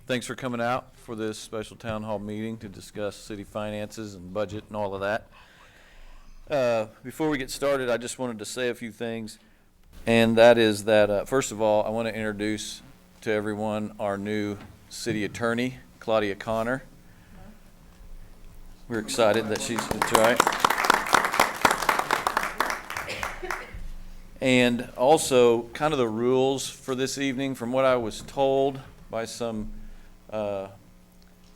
Thanks for coming out for this special town hall meeting to discuss city finances and budget and all of that. Before we get started, I just wanted to say a few things, and that is that, first of all, I want to introduce to everyone our new city attorney, Claudia Connor. We're excited that that's right. And also, kind of the rules for this evening, from what I was told by some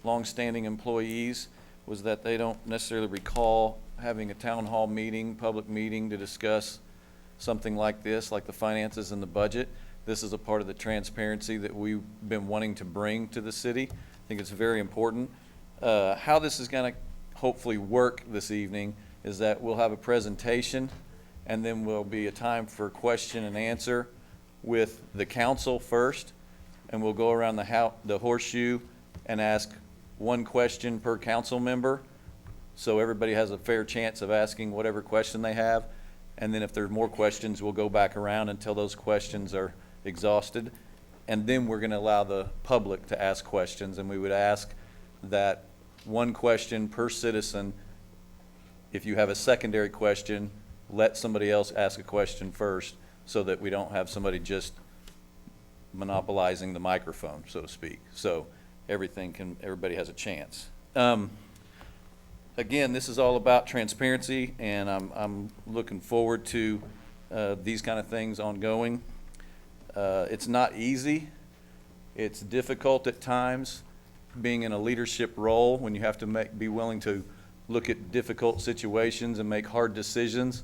long-standing employees, was that they don't necessarily recall having a town hall meeting, public meeting, to discuss something like this, like the finances and the budget. This is a part of the transparency that we've been wanting to bring to the city. I think it's very important. How this is going to hopefully work this evening is that we'll have a presentation, and then will be a time for question and answer with the council first, and we'll go around the horseshoe and ask one question per council member, so everybody has a fair chance of asking whatever question they have. And then if there's more questions, we'll go back around until those questions are exhausted, and then we're going to allow the public to ask questions, and we would ask that one question per citizen. If you have a secondary question, let somebody else ask a question first, so that we don't have somebody just monopolizing the microphone, so to speak. So everybody has a chance. Again, this is all about transparency, and I'm looking forward to these kind of things ongoing. It's not easy. It's difficult at times, being in a leadership role when you have to be willing to look at difficult situations and make hard decisions.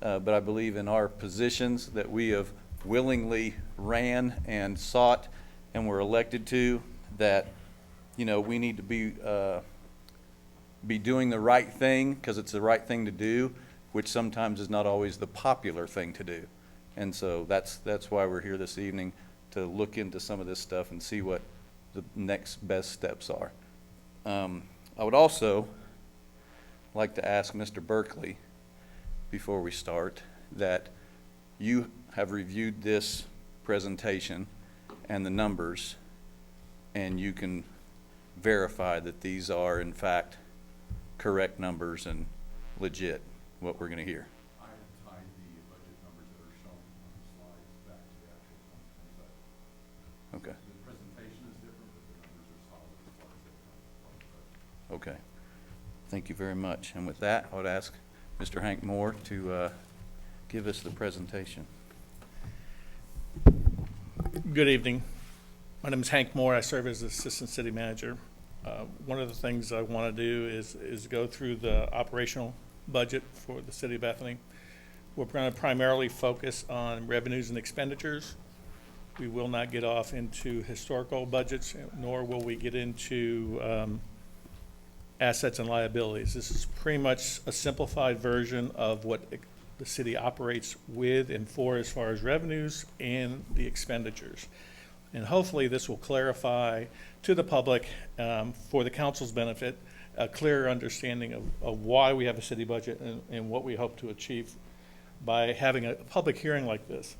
But I believe in our positions that we have willingly ran and sought and were elected to, that, we need to be doing the right thing because it's the right thing to do, which sometimes is not always the popular thing to do. And so that's why we're here this evening, to look into some of this stuff and see what the next best steps are. I would also like to ask Mr. Berkeley, before we start, that you have reviewed this presentation and the numbers, and you can verify that these are in fact correct numbers and legit, what we're going to hear. I have tied the budget numbers that are shown on the slides back to the actual 2020 budget. Okay. The presentation is different, but the numbers are solid as far as the 2020 budget. Okay. Thank you very much. And with that, I would ask Mr. Hank Moore to give us the presentation. Good evening. My name is Hank Moore. I serve as Assistant City Manager. One of the things I want to do is go through the operational budget for the City of Bethany. We're going to primarily focus on revenues and expenditures. We will not get off into historical budgets, nor will we get into assets and liabilities. This is pretty much a simplified version of what the city operates with and for, as far as revenues and the expenditures. And hopefully this will clarify to the public, for the council's benefit, a clearer understanding of why we have a city budget and what we hope to achieve by having a public hearing like this.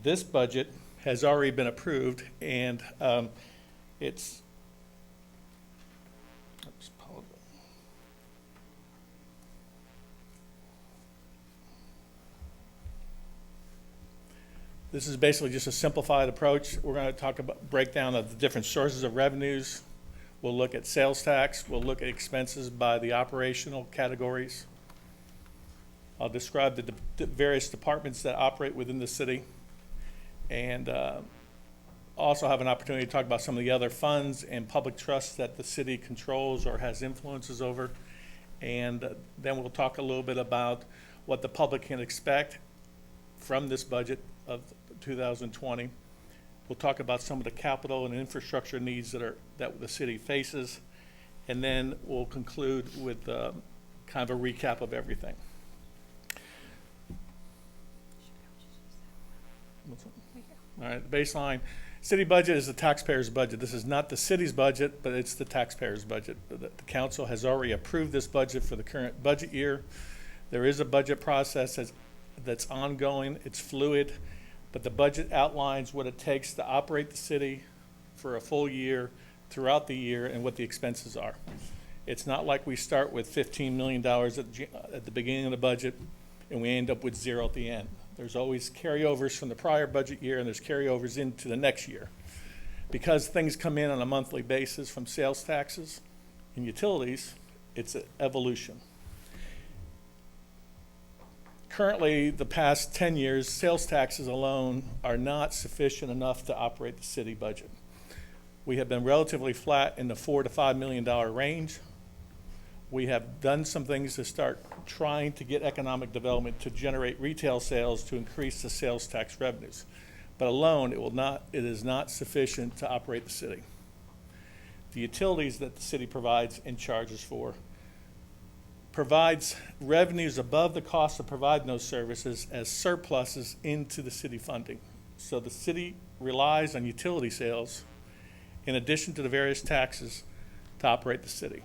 This budget has already been approved, and it's This is basically just a simplified approach. We're going to talk about breakdown of the different sources of revenues. We'll look at sales tax. We'll look at expenses by the operational categories. I'll describe the various departments that operate within the city, and also have an opportunity to talk about some of the other funds and public trusts that the city controls or has influences over. And then we'll talk a little bit about what the public can expect from this budget of 2020. We'll talk about some of the capital and infrastructure needs that the city faces, and then we'll conclude with kind of a recap of everything. All right, the baseline. City budget is the taxpayer's budget. This is not the city's budget, but it's the taxpayer's budget. The council has already approved this budget for the current budget year. There is a budget process that's ongoing. It's fluid, but the budget outlines what it takes to operate the city for a full year throughout the year and what the expenses are. It's not like we start with $15 million at the beginning of the budget and we end up with zero at the end. There's always carryovers from the prior budget year and there's carryovers into the next year. Because things come in on a monthly basis from sales taxes and utilities, it's an evolution. Currently, the past 10 years, sales taxes alone are not sufficient enough to operate the city budget. We have been relatively flat in the $4 to $5 million range. We have done some things to start trying to get economic development to generate retail sales to increase the sales tax revenues. But alone, it is not sufficient to operate the city. The utilities that the city provides and charges for provides revenues above the cost of providing those services as surpluses into the city funding. So the city relies on utility sales in addition to the various taxes to operate the city.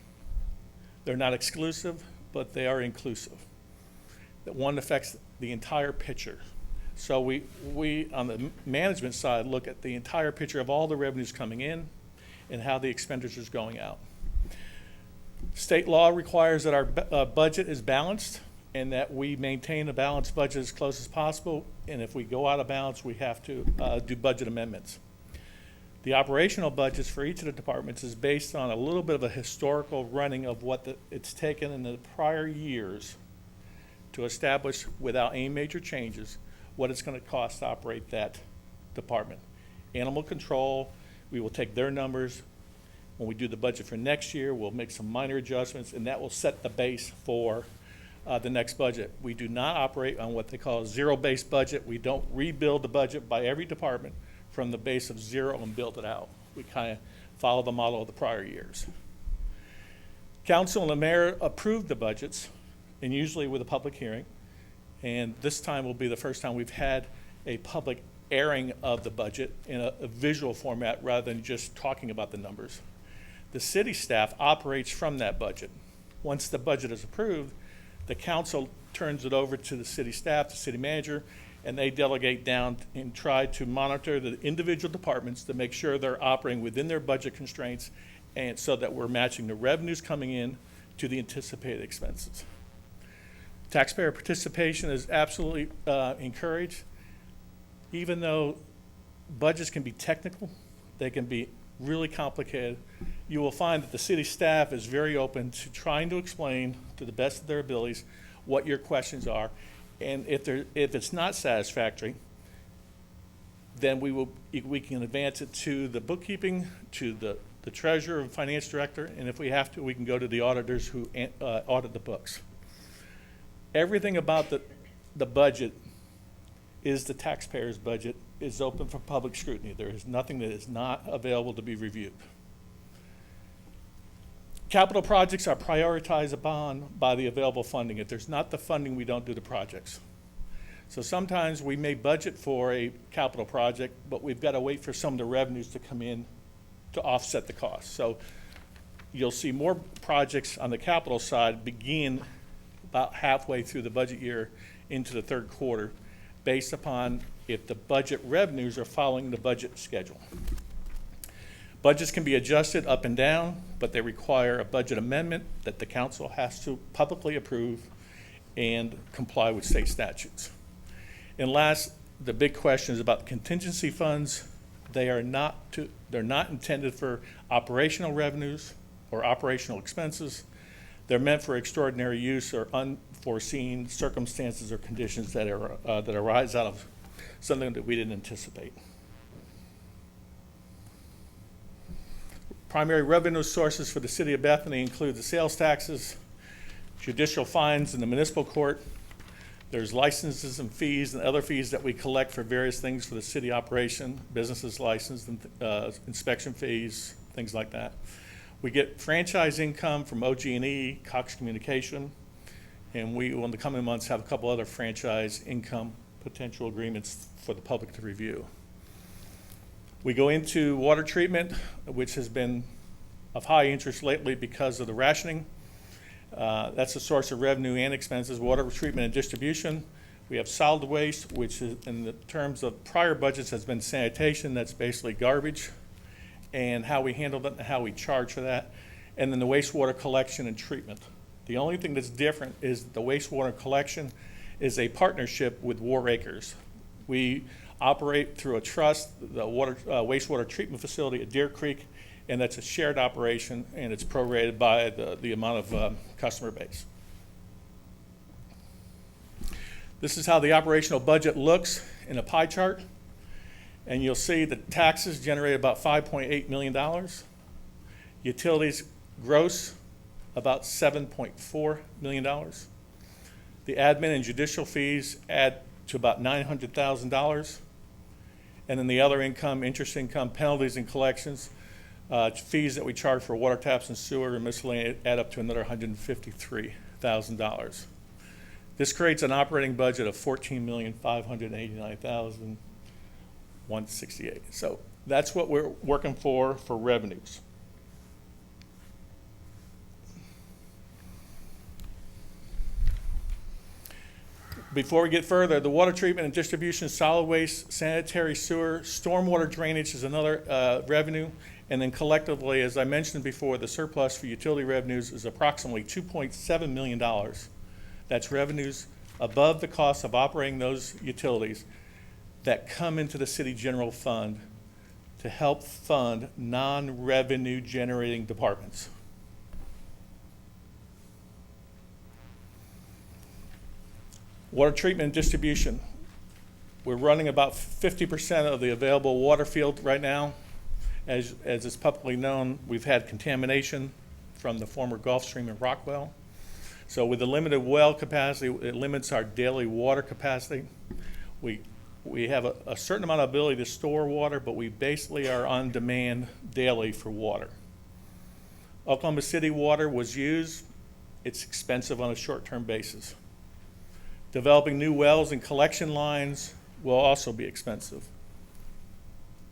They're not exclusive, but they are inclusive. That one affects the entire picture. So we on the management side look at the entire picture of all the revenues coming in and how the expenditure is going out. State law requires that our budget is balanced and that we maintain a balanced budget as close as possible. And if we go out of balance, we have to do budget amendments. The operational budgets for each of the departments is based on a little bit of a historical running of what it's taken in the prior years to establish, without any major changes, what it's going to cost to operate that department. Animal control, we will take their numbers. When we do the budget for next year, we'll make some minor adjustments, and that will set the base for the next budget. We do not operate on what they call a zero-based budget. We don't rebuild the budget by every department from the base of zero and build it out. We kind of follow the model of the prior years. Council and the mayor approved the budgets, and usually with a public hearing. And this time will be the first time we've had a public airing of the budget in a visual format rather than just talking about the numbers. The city staff operates from that budget. Once the budget is approved, the council turns it over to the city staff, the city manager, and they delegate down and try to monitor the individual departments to make sure they're operating within their budget constraints and so that we're matching the revenues coming in to the anticipated expenses. Taxpayer participation is absolutely encouraged. Even though budgets can be technical, they can be really complicated, you will find that the city staff is very open to trying to explain to the best of their abilities what your questions are. And if it's not satisfactory, then we can advance it to the bookkeeping, to the treasurer and finance director, and if we have to, we can go to the auditors who audit the books. Everything about the budget is the taxpayer's budget, is open for public scrutiny. There is nothing that is not available to be reviewed. Capital projects are prioritized upon by the available funding. If there's not the funding, we don't do the projects. So sometimes we may budget for a capital project, but we've got to wait for some of the revenues to come in to offset the cost. So you'll see more projects on the capital side begin about halfway through the budget year into the third quarter, based upon if the budget revenues are following the budget schedule. Budgets can be adjusted up and down, but they require a budget amendment that the council has to publicly approve and comply with state statutes. And last, the big question is about contingency funds. They're not intended for operational revenues or operational expenses. They're meant for extraordinary use or unforeseen circumstances or conditions that arise out of something that we didn't anticipate. Primary revenue sources for the city of Bethany include the sales taxes, judicial fines in the municipal court. There's licenses and fees and other fees that we collect for various things for the city operation, businesses licensed, and inspection fees, things like that. We get franchise income from OG&E, Cox Communication, and we will in the coming months have a couple other franchise income potential agreements for the public to review. We go into water treatment, which has been of high interest lately because of the rationing. That's a source of revenue and expenses. Water treatment and distribution. We have solid waste, which is, in the terms of prior budgets has been sanitation. That's basically garbage. and how we handle it and how we charge for that, and then the wastewater collection and treatment. The only thing that's different is the wastewater collection is a partnership with War Acres. We operate through a trust, the wastewater treatment facility at Deer Creek, and that's a shared operation, and it's prorated by the amount of customer base. This is how the operational budget looks in a pie chart. And you'll see that taxes generate about $5.8 million. Utilities gross about $7.4 million. The admin and judicial fees add to about $900,000. And then the other income, interest income, penalties and collections, fees that we charge for water taps and sewer and miscellaneous add up to another $153,000. This creates an operating budget of $14,589,168. So that's what we're working for revenues. Before we get further, the water treatment and distribution, solid waste, sanitary sewer, stormwater drainage is another revenue. And then collectively, as I mentioned before, the surplus for utility revenues is approximately $2.7 million. That's revenues above the cost of operating those utilities that come into the city general fund to help fund non-revenue generating departments. Water treatment and distribution. We're running about 50% of the available water field right now. As is publicly known, we've had contamination from the former Gulf Stream and Rockwell. So with the limited well capacity, it limits our daily water capacity. We have a certain amount of ability to store water, but we basically are on demand daily for water. Oklahoma City water was used. It's expensive on a short-term basis. Developing new wells and collection lines will also be expensive.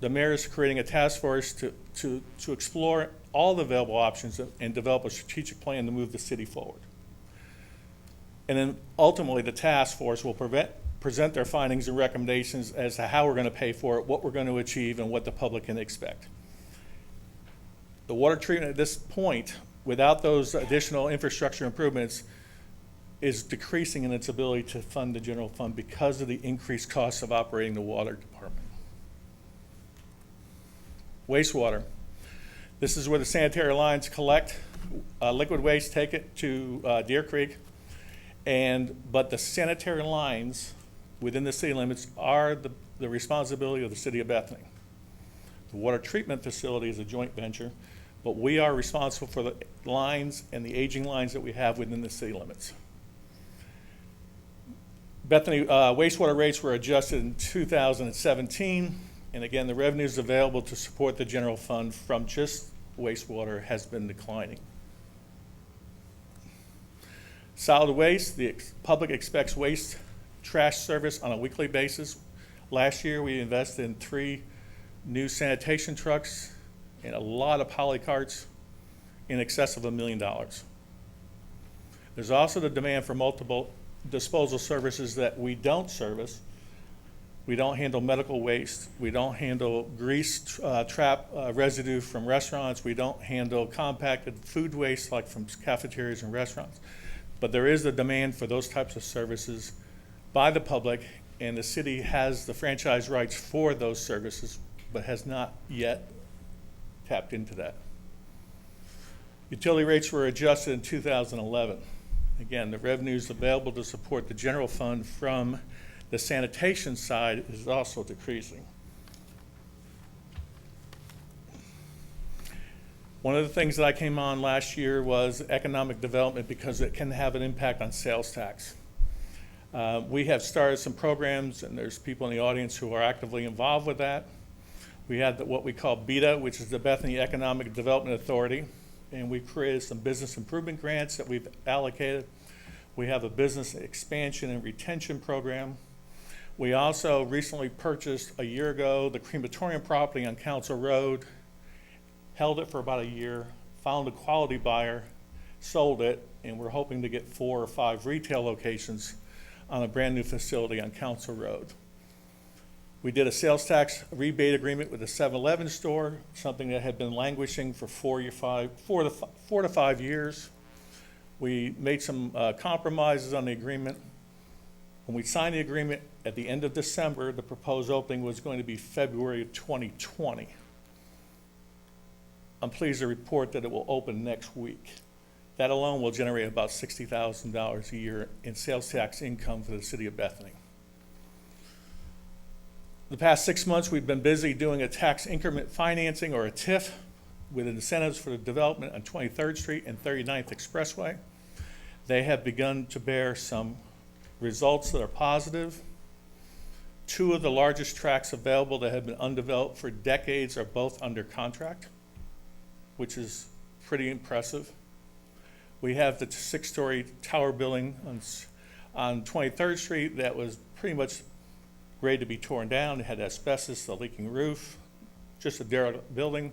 The mayor is creating a task force to explore all the available options and develop a strategic plan to move the city forward. And then ultimately, the task force will present their findings and recommendations as to how we're going to pay for it, what we're going to achieve, and what the public can expect. The water treatment at this point, without those additional infrastructure improvements, is decreasing in its ability to fund the general fund because of the increased costs of operating the water department. Wastewater. This is where the sanitary lines collect liquid waste, take it to Deer Creek. But the sanitary lines within the city limits are the responsibility of the city of Bethany. The water treatment facility is a joint venture, but we are responsible for the lines and the aging lines that we have within the city limits. Bethany wastewater rates were adjusted in 2017, and again, the revenues available to support the general fund from just wastewater has been declining. Solid waste, the public expects waste trash service on a weekly basis. Last year, we invested in 3 new sanitation trucks and a lot of poly carts in excess of $1 million. There's also the demand for multiple disposal services that we don't service. We don't handle medical waste. We don't handle grease trap residue from restaurants. We don't handle compacted food waste like from cafeterias and restaurants. But there is a demand for those types of services by the public, and the city has the franchise rights for those services, but has not yet tapped into that. Utility rates were adjusted in 2011. Again, the revenues available to support the general fund from the sanitation side is also decreasing. One of the things that I came on last year was economic development because it can have an impact on sales tax. We have started some programs, and there's people in the audience who are actively involved with that. We had what we call BETA, which is the Bethany Economic Development Authority, and we've created some business improvement grants that we've allocated. We have a business expansion and retention program. We also recently purchased a year ago the crematorium property on Council Road, held it for about a year, found a quality buyer, sold it, and we're hoping to get 4 or 5 retail locations on a brand new facility on Council Road. We did a sales tax rebate agreement with the 7-Eleven store, something that had been languishing for 4 to 5 years. We made some compromises on the agreement. When we signed the agreement at the end of December, the proposed opening was going to be February of 2020. I'm pleased to report that it will open next week. That alone will generate about $60,000 a year in sales tax income for the city of Bethany. The past 6 months, we've been busy doing a tax increment financing, or a TIF, with incentives for the development on 23rd Street and 39th Expressway. They have begun to bear some results that are positive. 2 of the largest tracts available that have been undeveloped for decades are both under contract, which is pretty impressive. We have the 6-story tower building on 23rd Street that was pretty much ready to be torn down. It had asbestos, a leaking roof, just a derelict building.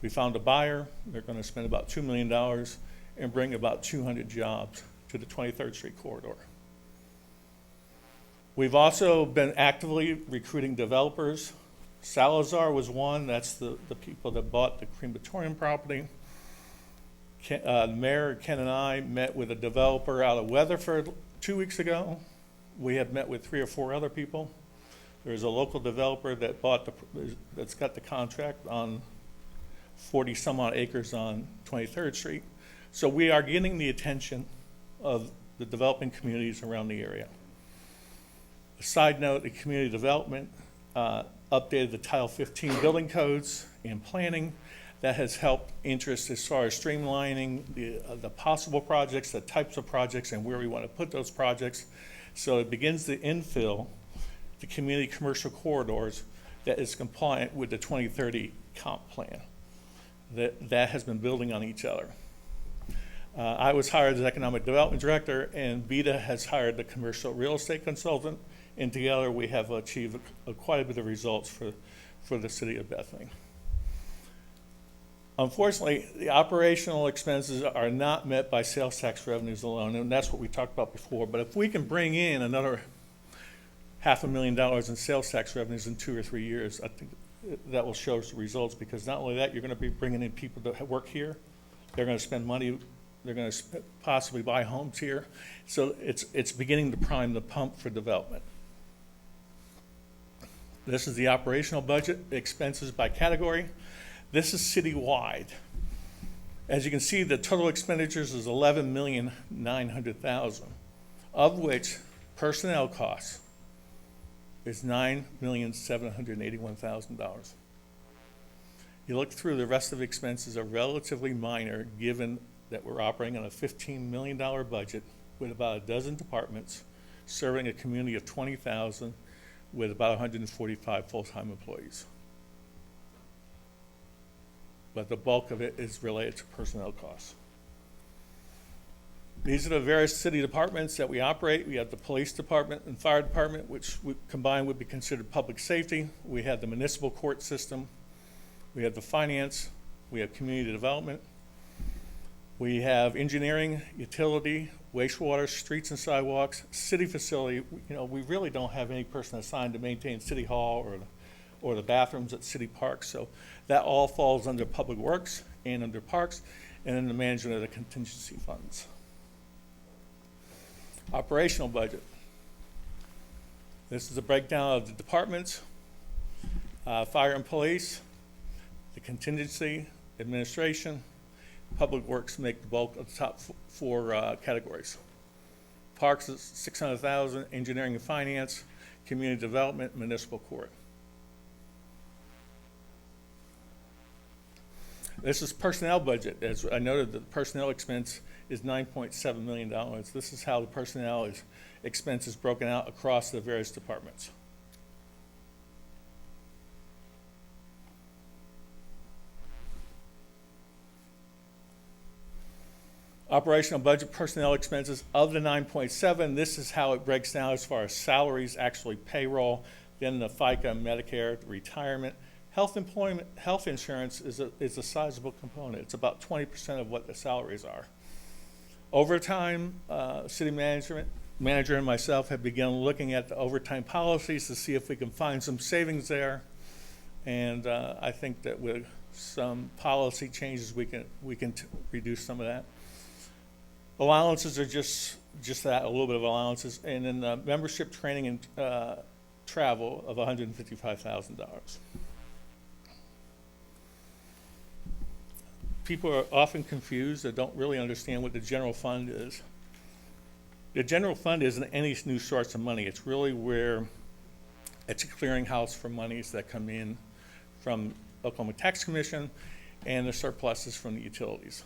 We found a buyer. They're going to spend about $2 million and bring about 200 jobs to the 23rd Street corridor. We've also been actively recruiting developers. Salazar was one. That's the people that bought the crematorium property. Mayor Ken and I met with a developer out of Weatherford 2 weeks ago. We have met with 3 or 4 other people. There's a local developer that that's got the contract on 40 some odd acres on 23rd Street. So we are getting the attention of the developing communities around the area. A side note, the community development updated the Title 15 building codes and planning. That has helped interest as far as streamlining the possible projects, the types of projects, and where we want to put those projects. So it begins to infill the community commercial corridors that is compliant with the 2030 comp plan. That has been building on each other. I was hired as economic development director, and Beta has hired the commercial real estate consultant, and together we have achieved quite a bit of results for the city of Bethany. Unfortunately, the operational expenses are not met by sales tax revenues alone, and that's what we talked about before. But if we can bring in another $500,000 in sales tax revenues in 2 or 3 years, I think that will show us the results, because not only that, you're going to be bringing in people that work here. They're going to spend money. They're going to possibly buy homes here. So it's beginning to prime the pump for development. This is the operational budget, expenses by category. This is citywide. As you can see, the total expenditures is $11,900,000, of which personnel costs is $9,781,000. You look through, the rest of the expenses are relatively minor, given that we're operating on a $15 million budget with about a dozen departments, serving a community of 20,000 with about 145 full-time employees. But the bulk of it is related to personnel costs. These are the various city departments that we operate. We have the police department and fire department, which combined would be considered public safety. We have the municipal court system. We have the finance. We have community development. We have engineering, utility, wastewater, streets and sidewalks, city facility. You know, we really don't have any person assigned to maintain City Hall or the bathrooms at city parks. So that all falls under public works and under parks, and then the management of the contingency funds. Operational budget. This is a breakdown of the departments, fire and police, the contingency, administration. Public works make the bulk of the top 4 categories. Parks is $600,000, engineering and finance, community development, municipal court. This is personnel budget. As I noted, the personnel expense is $9.7 million. This is how the personnel expense is broken out across the various departments. Operational budget personnel expenses of the 9.7, this is how it breaks down as far as salaries, actually payroll, then the FICA, Medicare, retirement. Health insurance is a sizable component. It's about 20% of what the salaries are. Overtime, city management manager and myself have begun looking at the overtime policies to see if we can find some savings there. And I think that with some policy changes, we can reduce some of that. Allowances are just that, a little bit of allowances. And then membership, training, and travel of $155,000. People are often confused or don't really understand what the general fund is. The general fund isn't any new source of money. It's really where it's a clearinghouse for monies that come in from Oklahoma Tax Commission and the surpluses from the utilities.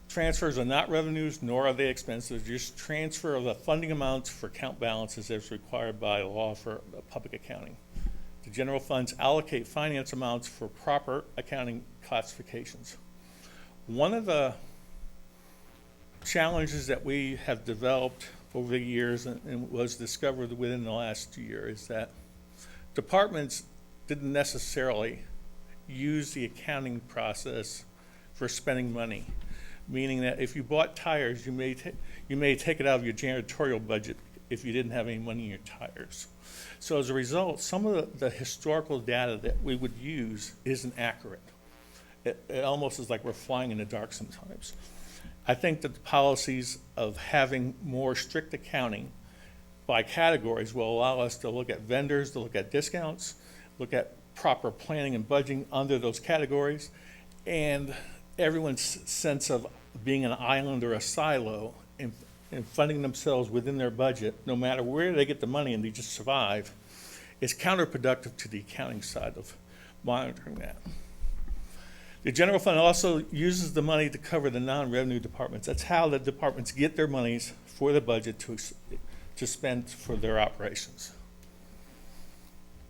Transfers are not revenues, nor are they expenses, just transfer of the funding amounts for account balances as required by law for public accounting. The general funds allocate finance amounts for proper accounting classifications. One of the challenges that we have developed over the years and was discovered within the last year is that departments didn't necessarily use the accounting process for spending money. Meaning that if you bought tires, you may take it out of your janitorial budget if you didn't have any money in your tires. So as a result, some of the historical data that we would use isn't accurate. It almost is like we're flying in the dark sometimes. I think that the policies of having more strict accounting by categories will allow us to look at vendors, to look at discounts, look at proper planning and budgeting under those categories, and everyone's sense of being an island or a silo and funding themselves within their budget, no matter where they get the money and they just survive, is counterproductive to the accounting side of monitoring that. The general fund also uses the money to cover the non-revenue departments. That's how the departments get their monies for the budget to spend for their operations.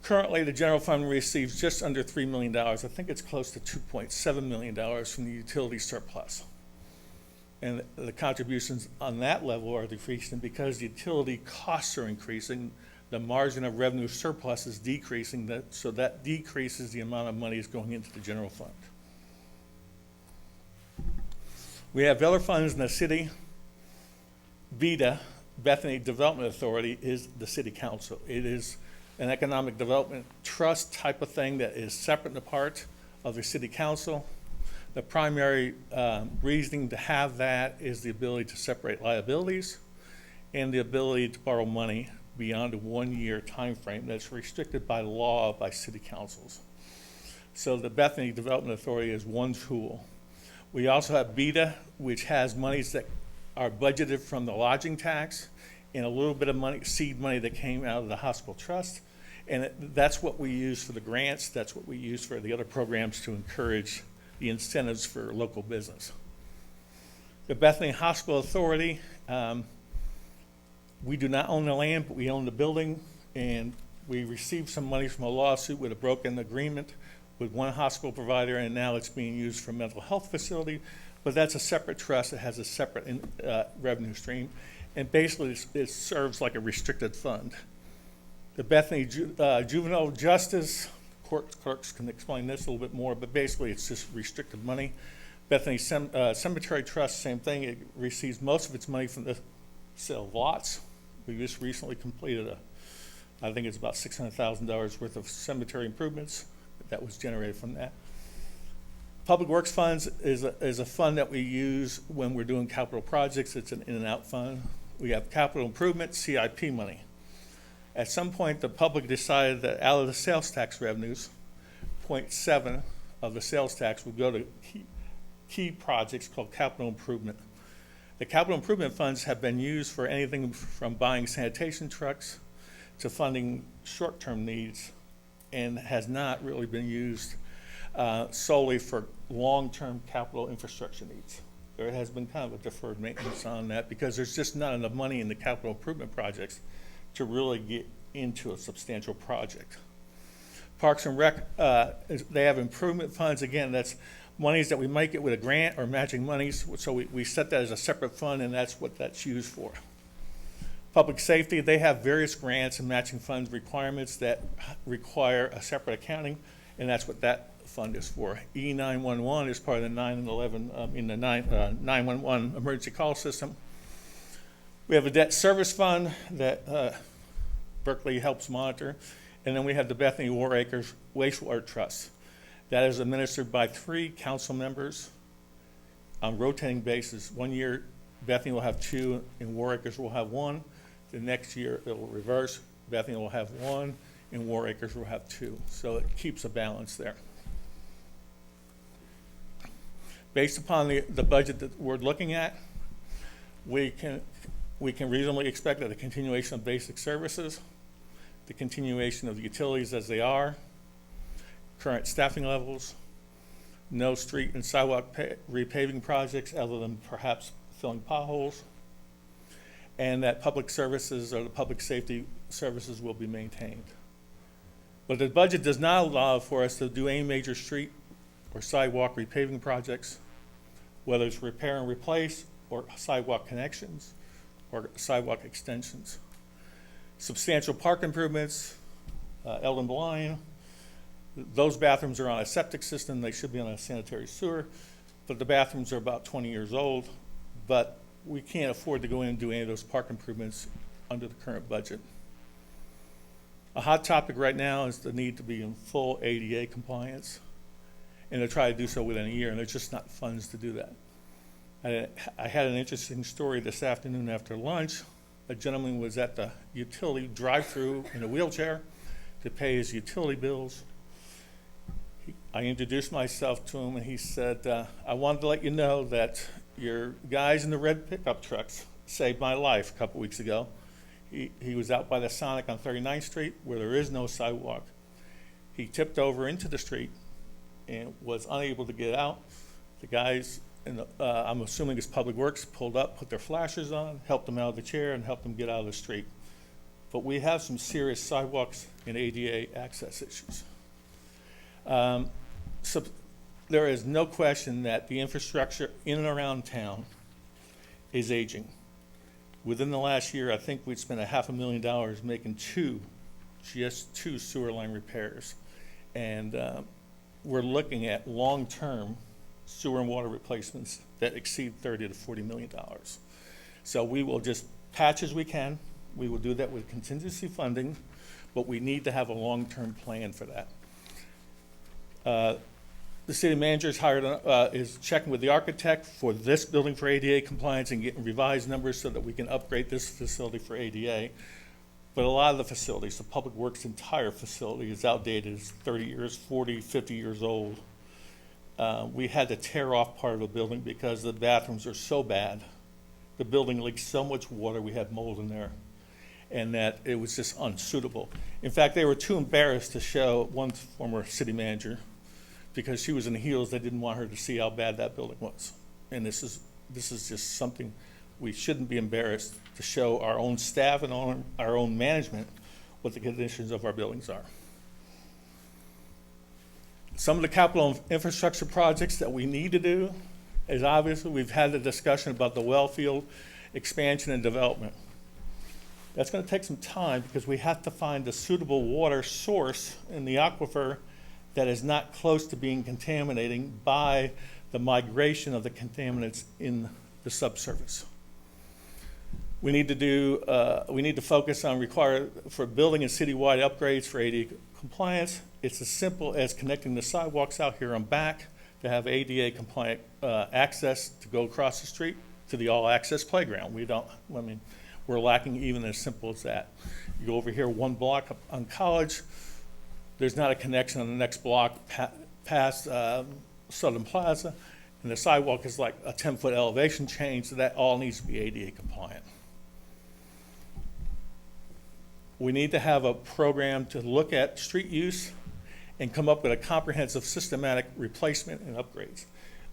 Currently, the general fund receives just under $3 million. I think it's close to $2.7 million from the utility surplus. And the contributions on that level are decreasing because the utility costs are increasing. The margin of revenue surplus is decreasing, so that decreases the amount of money that's going into the general fund. We have other funds in the city. BETA, Bethany Development Authority, is the city council. It is an economic development trust type of thing that is separate and apart of the city council. The primary reasoning to have that is the ability to separate liabilities and the ability to borrow money beyond a 1-year time frame that's restricted by law by city councils. So the Bethany Development Authority is one tool. We also have BETA, which has monies that are budgeted from the lodging tax and a little bit of money, seed money that came out of the hospital trust. And that's what we use for the grants. That's what we use for the other programs to encourage the incentives for local business. The Bethany Hospital Authority, we do not own the land, but we own the building, and we received some money from a lawsuit with a broken agreement with one hospital provider, and now it's being used for a mental health facility, but that's a separate trust that has a separate revenue stream, and basically it serves like a restricted fund. The Bethany Juvenile Justice, court clerks can explain this a little bit more, but basically it's just restricted money. Bethany Cemetery Trust, same thing. It receives most of its money from the sale of lots. We just recently completed I think it's about $600,000 worth of cemetery improvements that was generated from that. Public Works Funds is a fund that we use when we're doing capital projects. It's an in and out fund. We have capital improvement, CIP money. At some point, the public decided that out of the sales tax revenues, 0.7 of the sales tax would go to key projects called capital improvement. The capital improvement funds have been used for anything from buying sanitation trucks to funding short-term needs, and has not really been used solely for long-term capital infrastructure needs. There has been kind of a deferred maintenance on that because there's just not enough money in the capital improvement projects to really get into a substantial project. Parks and Rec, they have improvement funds. Again, that's monies that we might get with a grant or matching monies, so we set that as a separate fund, and that's what that's used for. Public Safety, they have various grants and matching funds requirements that require a separate accounting, and that's what that fund is for. E911 is part of the 911 emergency call system. We have a debt service fund that Berkeley helps monitor. And then we have the Bethany War Acres Wastewater Trust. That is administered by 3 council members on rotating basis. One year, Bethany will have 2, and War Acres will have 1. The next year, it will reverse. Bethany will have 1, and War Acres will have 2. So it keeps a balance there. Based upon the budget that we're looking at, we can reasonably expect that a continuation of basic services, the continuation of the utilities as they are, current staffing levels, no street and sidewalk repaving projects other than perhaps filling potholes, and that public services or the public safety services will be maintained. But the budget does not allow for us to do any major street or sidewalk repaving projects, whether it's repair and replace or sidewalk connections or sidewalk extensions. Substantial park improvements, Eldon Blind, those bathrooms are on a septic system. They should be on a sanitary sewer, but the bathrooms are about 20 years old, but we can't afford to go in and do any of those park improvements under the current budget. A hot topic right now is the need to be in full ADA compliance, and to try to do so within a year, and there's just not funds to do that. I had an interesting story this afternoon after lunch. A gentleman was at the utility drive-through in a wheelchair to pay his utility bills. I introduced myself to him, and he said, I wanted to let you know that your guys in the red pickup trucks saved my life a couple weeks ago. He was out by the Sonic on 39th Street where there is no sidewalk. He tipped over into the street and was unable to get out. The guys, I'm assuming it's Public Works, pulled up, put their flashers on, helped him out of the chair, and helped him get out of the street. But we have some serious sidewalks and ADA access issues. So there is no question that the infrastructure in and around town is aging. Within the last year, I think we'd spent $500,000 making just two sewer line repairs. And we're looking at long-term sewer and water replacements that exceed $30 to $40 million. So we will just patch as we can. We will do that with contingency funding, but we need to have a long-term plan for that. The city manager is checking with the architect for this building for ADA compliance and getting revised numbers so that we can upgrade this facility for ADA. But a lot of the facilities, the Public Works entire facility is outdated. It's 30 years, 40, 50 years old. We had to tear off part of the building because the bathrooms are so bad. The building leaks so much water, we had mold in there, and that it was just unsuitable. In fact, they were too embarrassed to show one former city manager because she was in heels. They didn't want her to see how bad that building was. And this is just something we shouldn't be embarrassed to show our own staff and our own management what the conditions of our buildings are. Some of the capital infrastructure projects that we need to do is obviously we've had the discussion about the well field expansion and development. That's going to take some time because we have to find a suitable water source in the aquifer that is not close to being contaminating by the migration of the contaminants in the subsurface. We need to focus on for building and citywide upgrades for ADA compliance. It's as simple as connecting the sidewalks out here on back to have ADA compliant access to go across the street to the all access playground. We're lacking even as simple as that. You go over here one block up on College, there's not a connection on the next block past Southern Plaza, and the sidewalk is like a 10-foot elevation change, so that all needs to be ADA compliant. We need to have a program to look at street use and come up with a comprehensive systematic replacement and upgrades.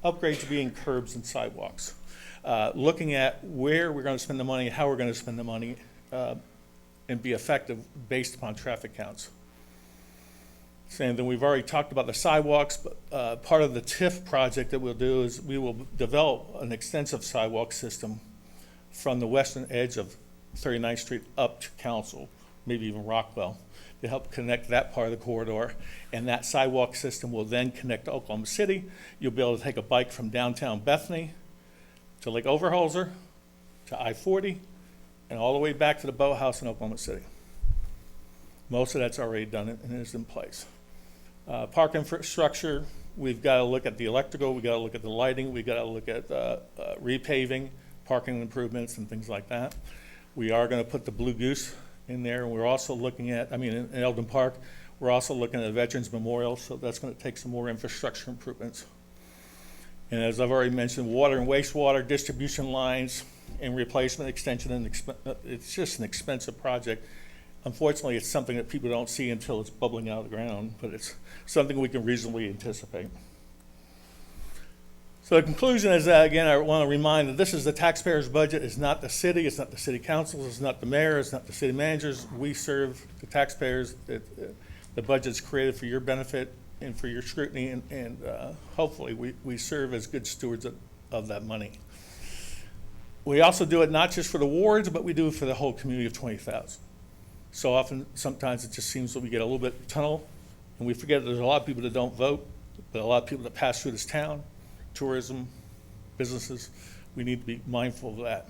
Upgrades being curbs and sidewalks. Looking at where we're going to spend the money, how we're going to spend the money, and be effective based upon traffic counts. And then we've already talked about the sidewalks, but part of the TIF project that we'll do is we will develop an extensive sidewalk system from the western edge of 39th Street up to Council, maybe even Rockwell, to help connect that part of the corridor. And that sidewalk system will then connect to Oklahoma City. You'll be able to take a bike from downtown Bethany to Lake Overholser, to I-40, and all the way back to the boathouse in Oklahoma City. Most of that's already done and is in place. Park infrastructure, we've got to look at the electrical, we've got to look at the lighting, we've got to look at repaving, parking improvements and things like that. We are going to put the Blue Goose in there, and we're also looking at, in Eldon Park, we're also looking at a Veterans Memorial, so that's going to take some more infrastructure improvements. And as I've already mentioned, water and wastewater distribution lines and replacement extension, and it's just an expensive project. Unfortunately, it's something that people don't see until it's bubbling out of the ground, but it's something we can reasonably anticipate. So the conclusion is that, again, I want to remind that this is the taxpayer's budget. It's not the city, it's not the city councils, it's not the mayor, it's not the city managers. We serve the taxpayers. The budget's created for your benefit and for your scrutiny, and hopefully we serve as good stewards of that money. We also do it not just for the wards, but we do it for the whole community of 20,000. So often, sometimes it just seems that we get a little bit tunnel, and we forget that there's a lot of people that don't vote, but a lot of people that pass through this town, tourism, businesses. We need to be mindful of that.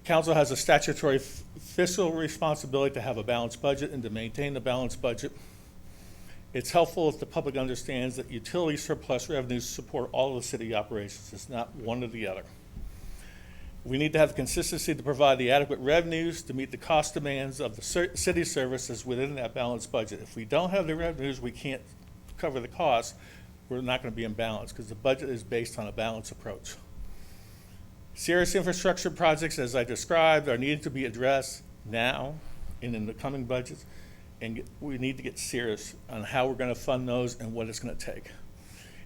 Council has a statutory fiscal responsibility to have a balanced budget and to maintain the balanced budget. It's helpful if the public understands that utility surplus revenues support all of the city operations. It's not one or the other. We need to have consistency to provide the adequate revenues to meet the cost demands of the city services within that balanced budget. If we don't have the revenues, we can't cover the costs. We're not going to be in balance because the budget is based on a balanced approach. Serious infrastructure projects, as I described, are needed to be addressed now and in the coming budgets, and we need to get serious on how we're going to fund those and what it's going to take.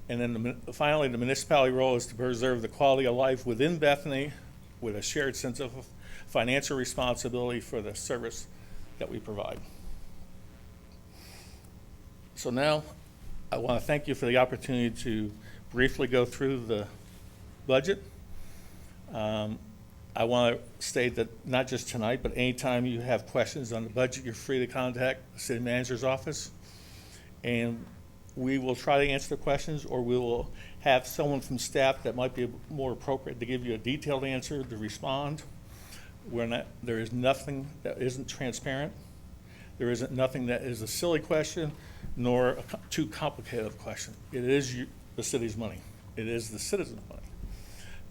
And then finally, the municipality role is to preserve the quality of life within Bethany with a shared sense of financial responsibility for the service that we provide. So now, I want to thank you for the opportunity to briefly go through the budget. I want to state that not just tonight, but anytime you have questions on the budget, you're free to contact the city manager's office. And we will try to answer the questions, or we will have someone from staff that might be more appropriate to give you a detailed answer to respond. There is nothing that isn't transparent. There isn't nothing that is a silly question, nor a too complicated of question. It is the city's money. It is the citizens' money.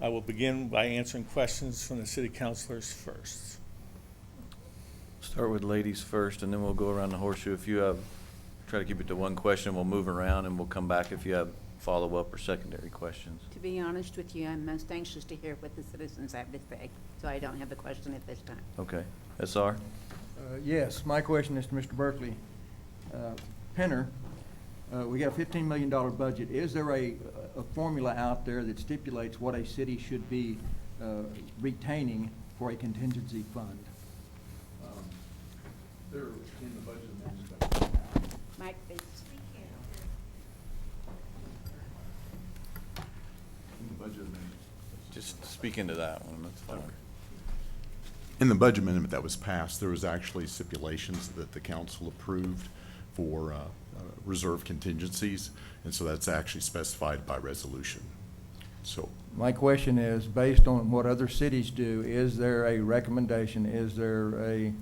I will begin by answering questions from the city councilors first. Start with ladies first, and then we'll go around the horseshoe. If you have, try to keep it to one question, we'll move around, and we'll come back if you have follow-up or secondary questions. To be honest with you, I'm most anxious to hear what the citizens have to say, so I don't have the question at this time. Okay. SR? Yes, my question is to Mr. Berkeley. Penner, we got a $15 million budget. Is there a formula out there that stipulates what a city should be retaining for a contingency fund? They're in the budget amendments that we have. Mike, please. In the budget amendments. Just speak into that one, that's fine. In the budget amendment that was passed, there was actually stipulations that the council approved for reserve contingencies, and so that's actually specified by resolution. So My question is, based on what other cities do, is there a recommendation, is there a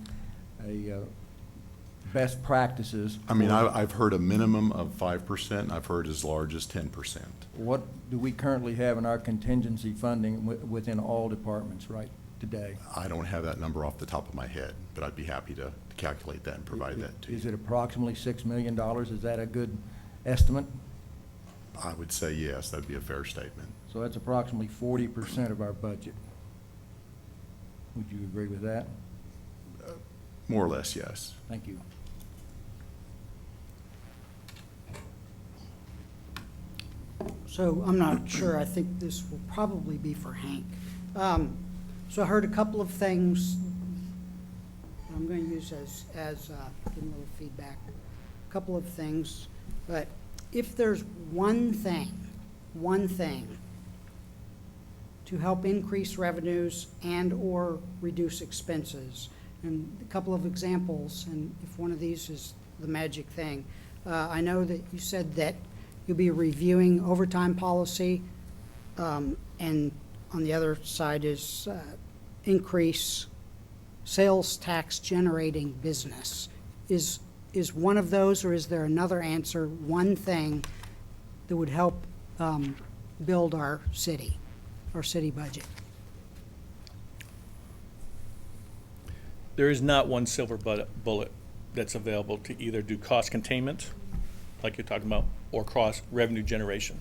best practices? I mean, I've heard a minimum of 5%, I've heard as large as 10%. What do we currently have in our contingency funding within all departments right today? I don't have that number off the top of my head, but I'd be happy to calculate that and provide that to you. Is it approximately $6 million? Is that a good estimate? I would say yes, that'd be a fair statement. So that's approximately 40% of our budget. Would you agree with that? More or less, yes. Thank you. So I'm not sure. I think this will probably be for Hank. So I heard a couple of things I'm going to use as give a little feedback. A couple of things, but if there's one thing to help increase revenues and or reduce expenses, and a couple of examples, and if one of these is the magic thing. I know that you said that you'll be reviewing overtime policy, and on the other side is increase sales tax generating business. Is one of those, or is there another answer, one thing that would help build our city budget? There is not one silver bullet that's available to either do cost containment, like you're talking about, or cross revenue generation.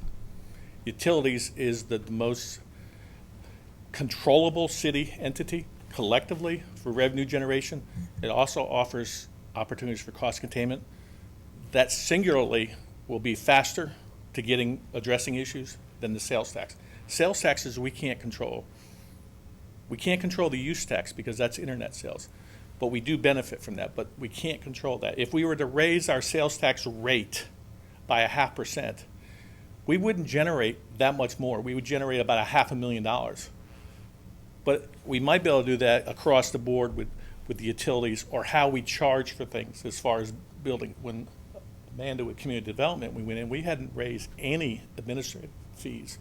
Utilities is the most controllable city entity collectively for revenue generation. It also offers opportunities for cost containment. That singularly will be faster to addressing issues than the sales tax. Sales taxes we can't control. We can't control the use tax because that's internet sales, but we do benefit from that, but we can't control that. If we were to raise our sales tax rate by 0.5%, we wouldn't generate that much more. We would generate about $500,000. But we might be able to do that across the board with the utilities, or how we charge for things as far as building. When Amanda with community development, we went in, we hadn't raised any administrative fees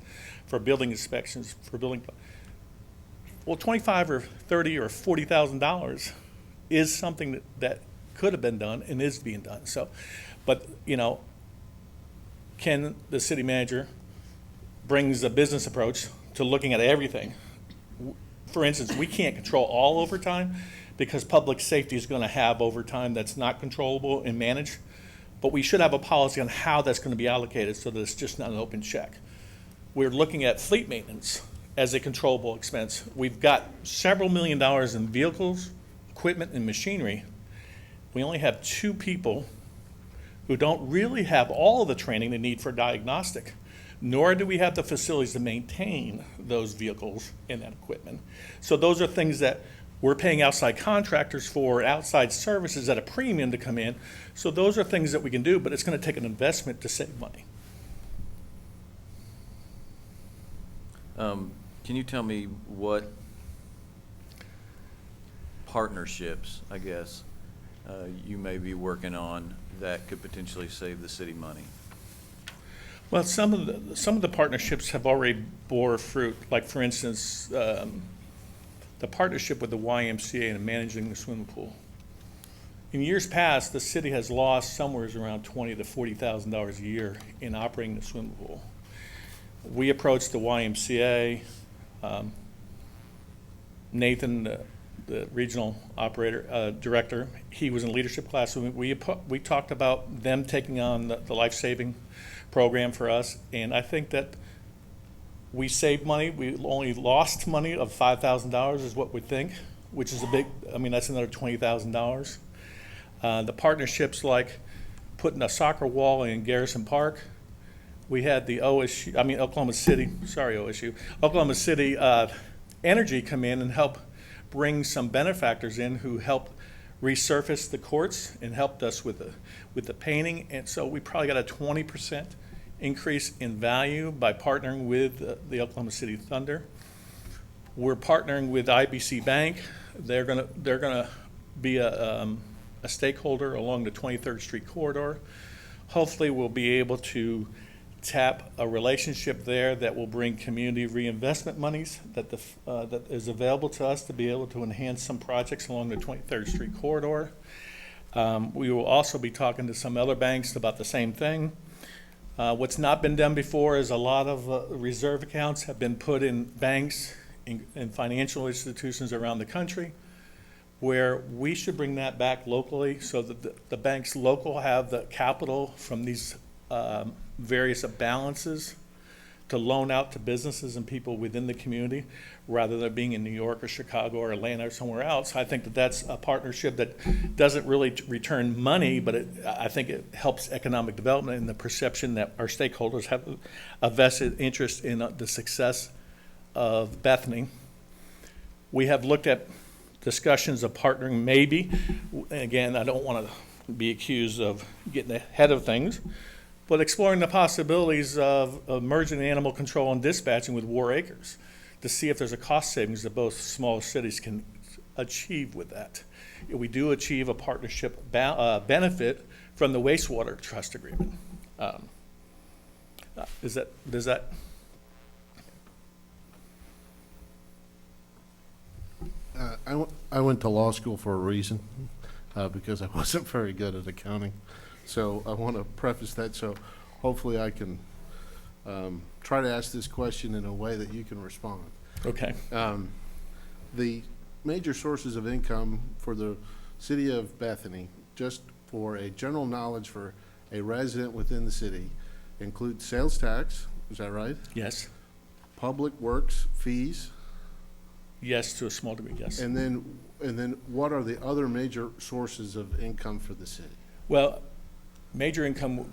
for building inspections, for building. Well, $25,000 or $30,000 or $40,000 is something that could have been done and is being done. So, but can the city manager brings a business approach to looking at everything. For instance, we can't control all overtime because public safety is going to have overtime that's not controllable and managed, but we should have a policy on how that's going to be allocated so that it's just not an open check. We're looking at fleet maintenance as a controllable expense. We've got several $1 million in vehicles, equipment, and machinery. We only have 2 people who don't really have all of the training they need for diagnostic, nor do we have the facilities to maintain those vehicles and that equipment. So those are things that we're paying outside contractors for, outside services at a premium to come in. So those are things that we can do, but it's going to take an investment to save money. Can you tell me what partnerships, I guess, you may be working on that could potentially save the city money? Well, some of the partnerships have already bore fruit. Like, for instance, the partnership with the YMCA in managing the swimming pool. In years past, the city has lost somewhere around $20,000 to $40,000 a year in operating the swimming pool. We approached the YMCA. Nathan, the regional director, he was in leadership class. So we talked about them taking on the life-saving program for us, and I think that we saved money. We only lost money of $5,000 is what we think, which is a big, that's another $20,000. The partnerships like putting a soccer wall in Garrison Park. We had the Oklahoma City Energy come in and help bring some benefactors in who helped resurface the courts and helped us with the painting. And so we probably got a 20% increase in value by partnering with the Oklahoma City Thunder. We're partnering with IBC Bank. They're gonna be a stakeholder along the 23rd Street corridor. Hopefully we'll be able to tap a relationship there that will bring community reinvestment monies that is available to us to be able to enhance some projects along the 23rd Street corridor. We will also be talking to some other banks about the same thing. What's not been done before is a lot of reserve accounts have been put in banks and financial institutions around the country, where we should bring that back locally so that the banks local have the capital from these various balances to loan out to businesses and people within the community, rather than being in New York or Chicago or Atlanta or somewhere else. I think that that's a partnership that doesn't really return money, but I think it helps economic development and the perception that our stakeholders have a vested interest in the success of Bethany. We have looked at discussions of partnering maybe. Again, I don't want to be accused of getting ahead of things, but exploring the possibilities of merging animal control and dispatching with War Acres to see if there's a cost savings that both small cities can achieve with that. We do achieve a partnership benefit from the wastewater trust agreement. Does that? I went to law school for a reason, because I wasn't very good at accounting. So I want to preface that, so hopefully I can try to ask this question in a way that you can respond. Okay. The major sources of income for the city of Bethany, just for a general knowledge for a resident within the city, include sales tax, is that right? Yes. Public works fees, Yes, to a small degree, yes. and then what are the other major sources of income for the city? Well, major income,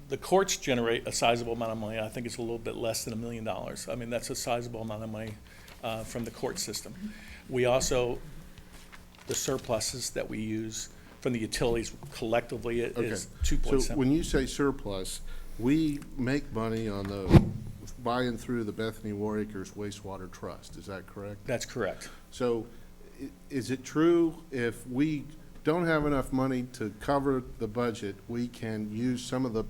the courts generate a sizable amount of money. I think it's a little bit less than $1 million. I mean, that's a sizable amount of money from the court system. We also, the surpluses that we use from the utilities collectively is So 2.7. when you say surplus, we make money on the buying through the Bethany War Acres wastewater trust, is that correct? That's correct. So is it true if we don't have enough money to cover the budget, we can use some of the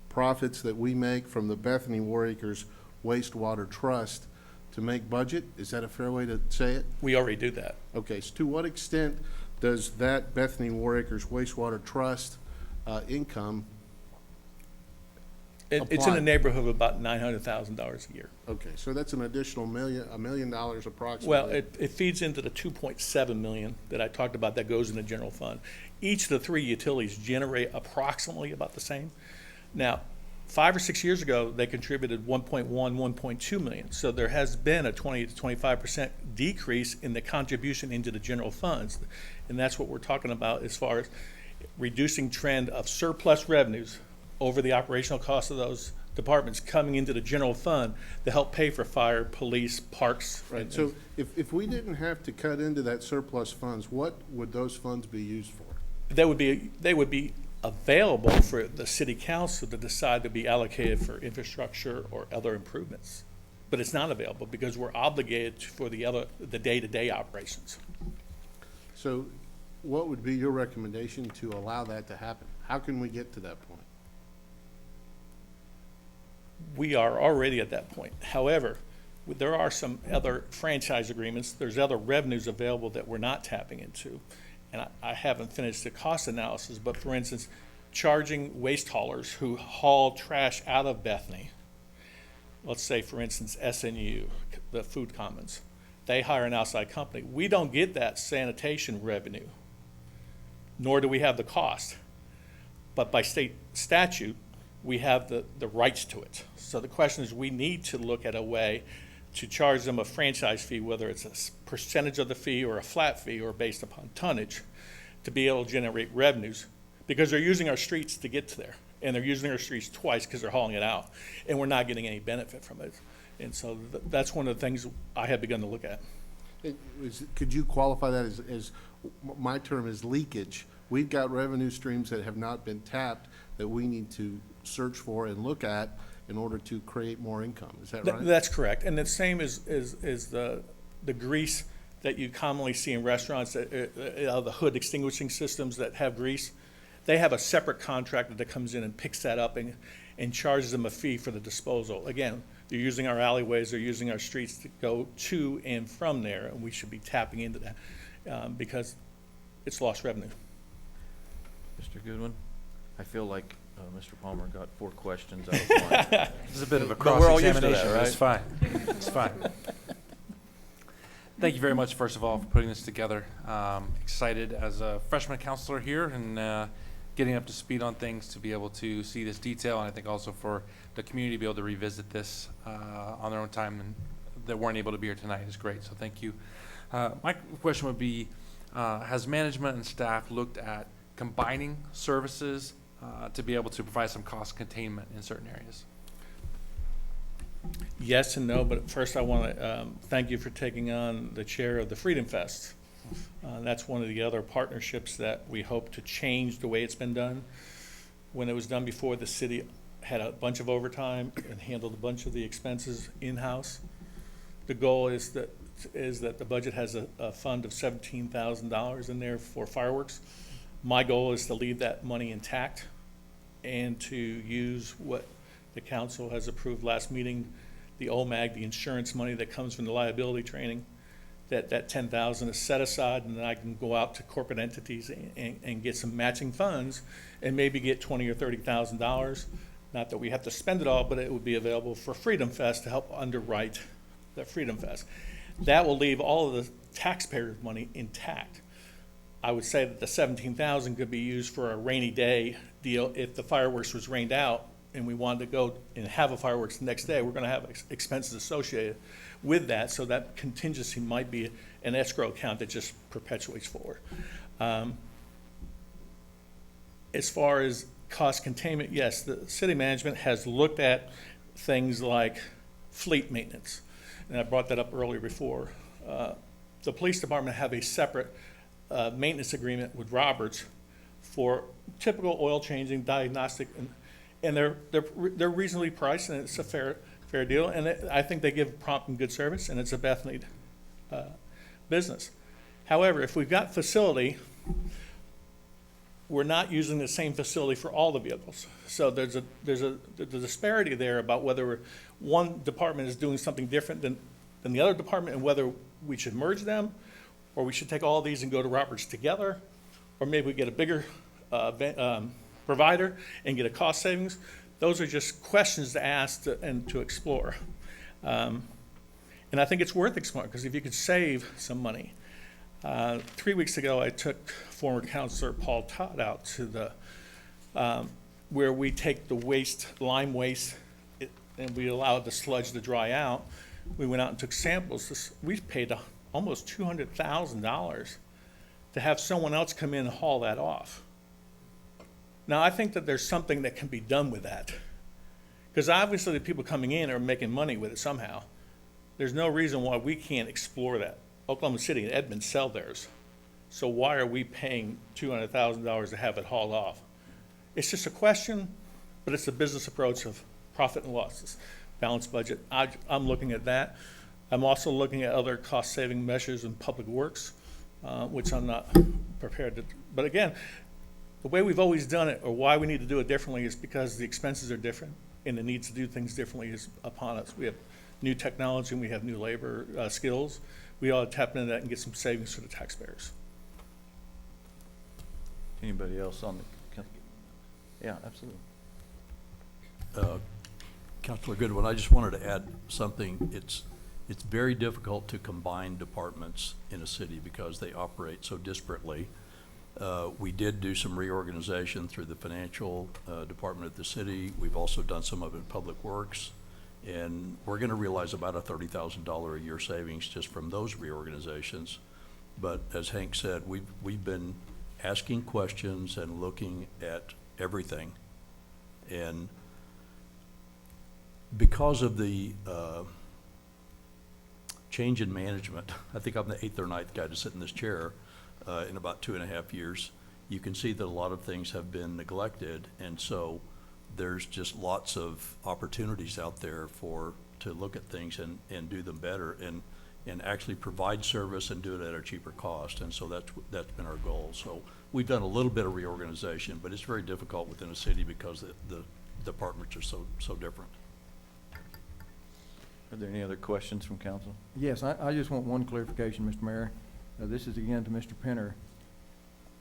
profits that we make from the Bethany War Acres wastewater trust to make budget? Is that a fair way to say it? We already do that. Okay, so to what extent does that Bethany War Acres wastewater trust income? It's in Apply. the neighborhood of about $900,000 a year. Okay, so that's an additional $1 million approximately. Well, it feeds into the 2.7 million that I talked about that goes in the general fund. Each of the three utilities generate approximately about the same. Now, 5 or 6 years ago, they contributed 1.1, 1.2 million. So there has been a 20 to 25% decrease in the contribution into the general funds. And that's what we're talking about as far as reducing trend of surplus revenues over the operational costs of those departments coming into the general fund to help pay for fire, police, parks. Right, so if we didn't have to cut into that surplus funds, what would those funds be used for? They would be available for the city council to decide to be allocated for infrastructure or other improvements. But it's not available because we're obligated for the day-to-day operations. So what would be your recommendation to allow that to happen? How can we get to that point? We are already at that point. However, there are some other franchise agreements, there's other revenues available that we're not tapping into. And I haven't finished the cost analysis, but for instance, charging waste haulers who haul trash out of Bethany, let's say for instance SNU, the Food Commons, they hire an outside company. We don't get that sanitation revenue, nor do we have the cost. But by state statute, we have the rights to it. So the question is, we need to look at a way to charge them a franchise fee, whether it's a percentage of the fee or a flat fee or based upon tonnage, to be able to generate revenues, because they're using our streets to get to there. And they're using our streets twice because they're hauling it out, and we're not getting any benefit from it. And so that's one of the things I have begun to look at. Could you qualify that as my term is leakage? We've got revenue streams that have not been tapped that we need to search for and look at in order to create more income. Is that right? That's correct. And the same is the grease that you commonly see in restaurants, the hood extinguishing systems that have grease. They have a separate contractor that comes in and picks that up and charges them a fee for the disposal. Again, they're using our alleyways, they're using our streets to go to and from there, and we should be tapping into that because it's lost revenue. Mr. Goodwin, I feel like Mr. Palmer got 4 questions out of 1. This is a bit of a But we're all used to that, cross-examination, but it's fine. It's fine. Thank you very much, first of all, for putting this together. Excited as a freshman counselor here and getting up to speed on things to be able to see this detail, and I think also for the community to be able to revisit this on their own time and that weren't able to be here tonight is great, so thank you. My question would be, has management and staff looked at combining services to be able to provide some cost containment in certain areas? Yes and no, but first I want to thank you for taking on the chair of the Freedom Fest. That's one of the other partnerships that we hope to change the way it's been done. When it was done before, the city had a bunch of overtime and handled a bunch of the expenses in-house. The goal is that the budget has a fund of $17,000 in there for fireworks. My goal is to leave that money intact and to use what the council has approved last meeting, the OMAG, the insurance money that comes from the liability training, that 10,000 is set aside, and then I can go out to corporate entities and get some matching funds and maybe get $20,000 or $30,000. Not that we have to spend it all, but it would be available for Freedom Fest to help underwrite the Freedom Fest. That will leave all of the taxpayer money intact. I would say that the 17,000 could be used for a rainy day deal. If the fireworks was rained out and we wanted to go and have a fireworks the next day, we're gonna have expenses associated with that, so that contingency might be an escrow account that just perpetuates forward. As far as cost containment, yes, the city management has looked at things like fleet maintenance, and I brought that up earlier before. The police department have a separate maintenance agreement with Roberts for typical oil changing, diagnostic, and they're reasonably priced, and it's a fair deal, and I think they give prompt and good service, and it's a Bethany business. However, if we've got facility, we're not using the same facility for all the vehicles. So there's a disparity there about whether one department is doing something different than the other department, and whether we should merge them, or we should take all these and go to Roberts together, or maybe we get a bigger provider and get a cost savings. Those are just questions to ask and to explore. And I think it's worth exploring, because if you could save some money. 3 weeks ago, I took former Councilor Paul Todd out to the, where we take the waste, lime waste, and we allow the sludge to dry out. We went out and took samples. We paid almost $200,000 to have someone else come in and haul that off. Now, I think that there's something that can be done with that, because obviously the people coming in are making money with it somehow. There's no reason why we can't explore that. Oklahoma City and Edmond sell theirs, so why are we paying $200,000 to have it hauled off? It's just a question, but it's a business approach of profit and losses, balanced budget. I'm looking at that. I'm also looking at other cost-saving measures in public works, which I'm not prepared to. But again, the way we've always done it, or why we need to do it differently, is because the expenses are different, and the need to do things differently is upon us. We have new technology, and we have new labor skills. We ought to tap into that and get some savings for the taxpayers. Anybody else on the, yeah, absolutely. Councilor Goodwin, I just wanted to add something. It's very difficult to combine departments in a city because they operate so disparately. We did do some reorganization through the financial department of the city. We've also done some of it in Public Works. And we're gonna realize about a $30,000 a year savings just from those reorganizations. But as Hank said, we've been asking questions and looking at everything. And because of the change in management, I think I'm the 8th or 9th guy to sit in this chair in about 2.5 years, you can see that a lot of things have been neglected, and so there's just lots of opportunities out there to look at things and do them better and actually provide service and do it at a cheaper cost. And so that's been our goal. So we've done a little bit of reorganization, but it's very difficult within a city because the departments are so different. Are there any other questions from council? Yes, I just want one clarification, Mr. Mayor. This is again to Mr. Penner.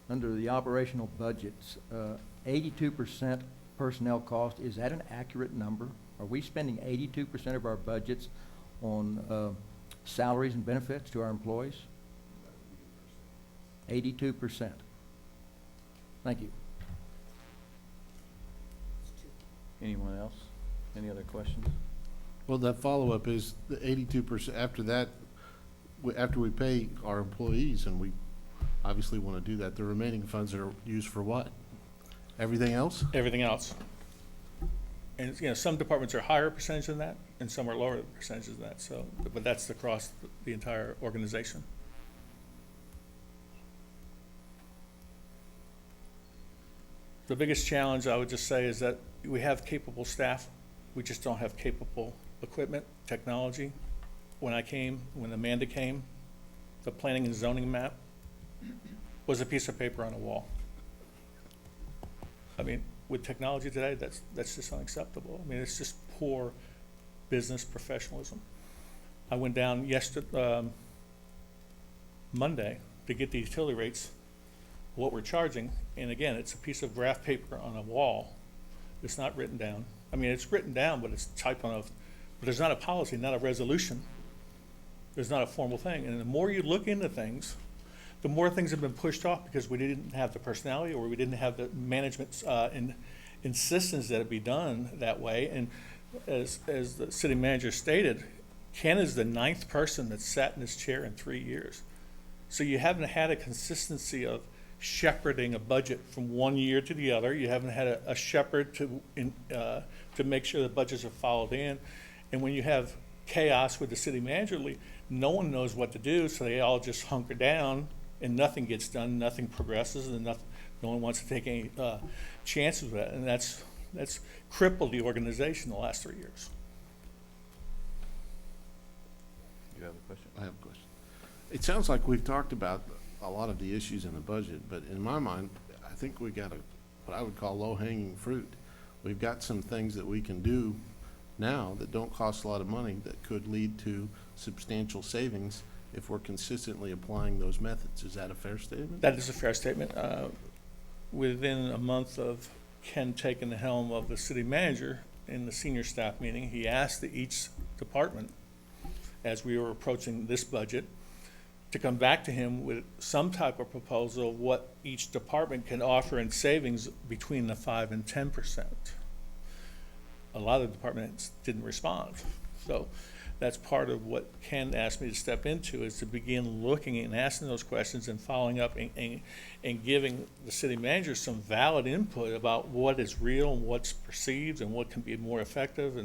Under the operational budgets, 82% personnel cost, is that an accurate number? Are we spending 82% of our budgets on salaries and benefits to our employees? 82%. Thank you. Anyone else? Any other questions? Well, that follow-up is the 82%. After that, after we pay our employees, and we obviously want to do that, the remaining funds are used for what? Everything else? Everything else. And, you know, some departments are higher percentage than that, and some are lower percentages than that, so, but that's across the entire organization. The biggest challenge, I would just say, is that we have capable staff. We just don't have capable equipment, technology. When Amanda came, the planning and zoning map was a piece of paper on a wall. I mean, with technology today, that's just unacceptable. I mean, it's just poor business professionalism. I went down Monday to get the utility rates, what we're charging. And again, it's a piece of graph paper on a wall. It's not written down. I mean, it's written down, but it's typed on but there's not a policy, not a resolution. There's not a formal thing. And the more you look into things, the more things have been pushed off because we didn't have the personality or we didn't have the management's insistence that it be done that way. And as the city manager stated, Ken is the 9th person that's sat in this chair in 3 years. So you haven't had a consistency of shepherding a budget from one year to the other. You haven't had a shepherd to make sure the budgets are followed in. And when you have chaos with the city manager, no one knows what to do, so they all just hunker down and nothing gets done, nothing progresses, and no one wants to take any chances with that. And that's crippled the organization the last 3 years. You have a question? I have a question. It sounds like we've talked about a lot of the issues in the budget, but in my mind, I think we got what I would call low-hanging fruit. We've got some things that we can do now that don't cost a lot of money that could lead to substantial savings if we're consistently applying those methods. Is that a fair statement? That is a fair statement. Within a month of Ken taking the helm of the city manager in the senior staff meeting, he asked that each department, as we were approaching this budget, to come back to him with some type of proposal of what each department can offer in savings between the 5 and 10%. A lot of departments didn't respond. So that's part of what Ken asked me to step into, is to begin looking and asking those questions and following up and giving the city manager some valid input about what is real and what's perceived and what can be more effective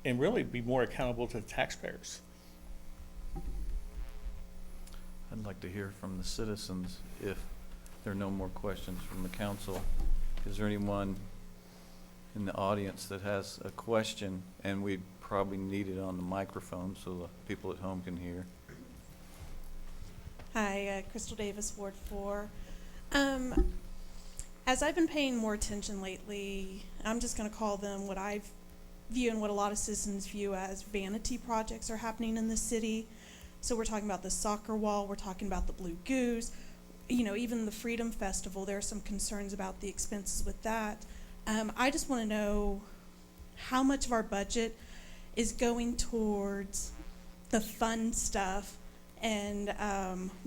and really be more accountable to the taxpayers. I'd like to hear from the citizens if there are no more questions from the council. Is there anyone in the audience that has a question? And we probably need it on the microphone so the people at home can hear. Hi, Crystal Davis, Ward 4. As I've been paying more attention lately, I'm just going to call them what I view and what a lot of citizens view as vanity projects are happening in the city. So we're talking about the soccer wall, we're talking about the Blue Goose, even the Freedom Festival. There are some concerns about the expenses with that. I just want to know how much of our budget is going towards the fun stuff and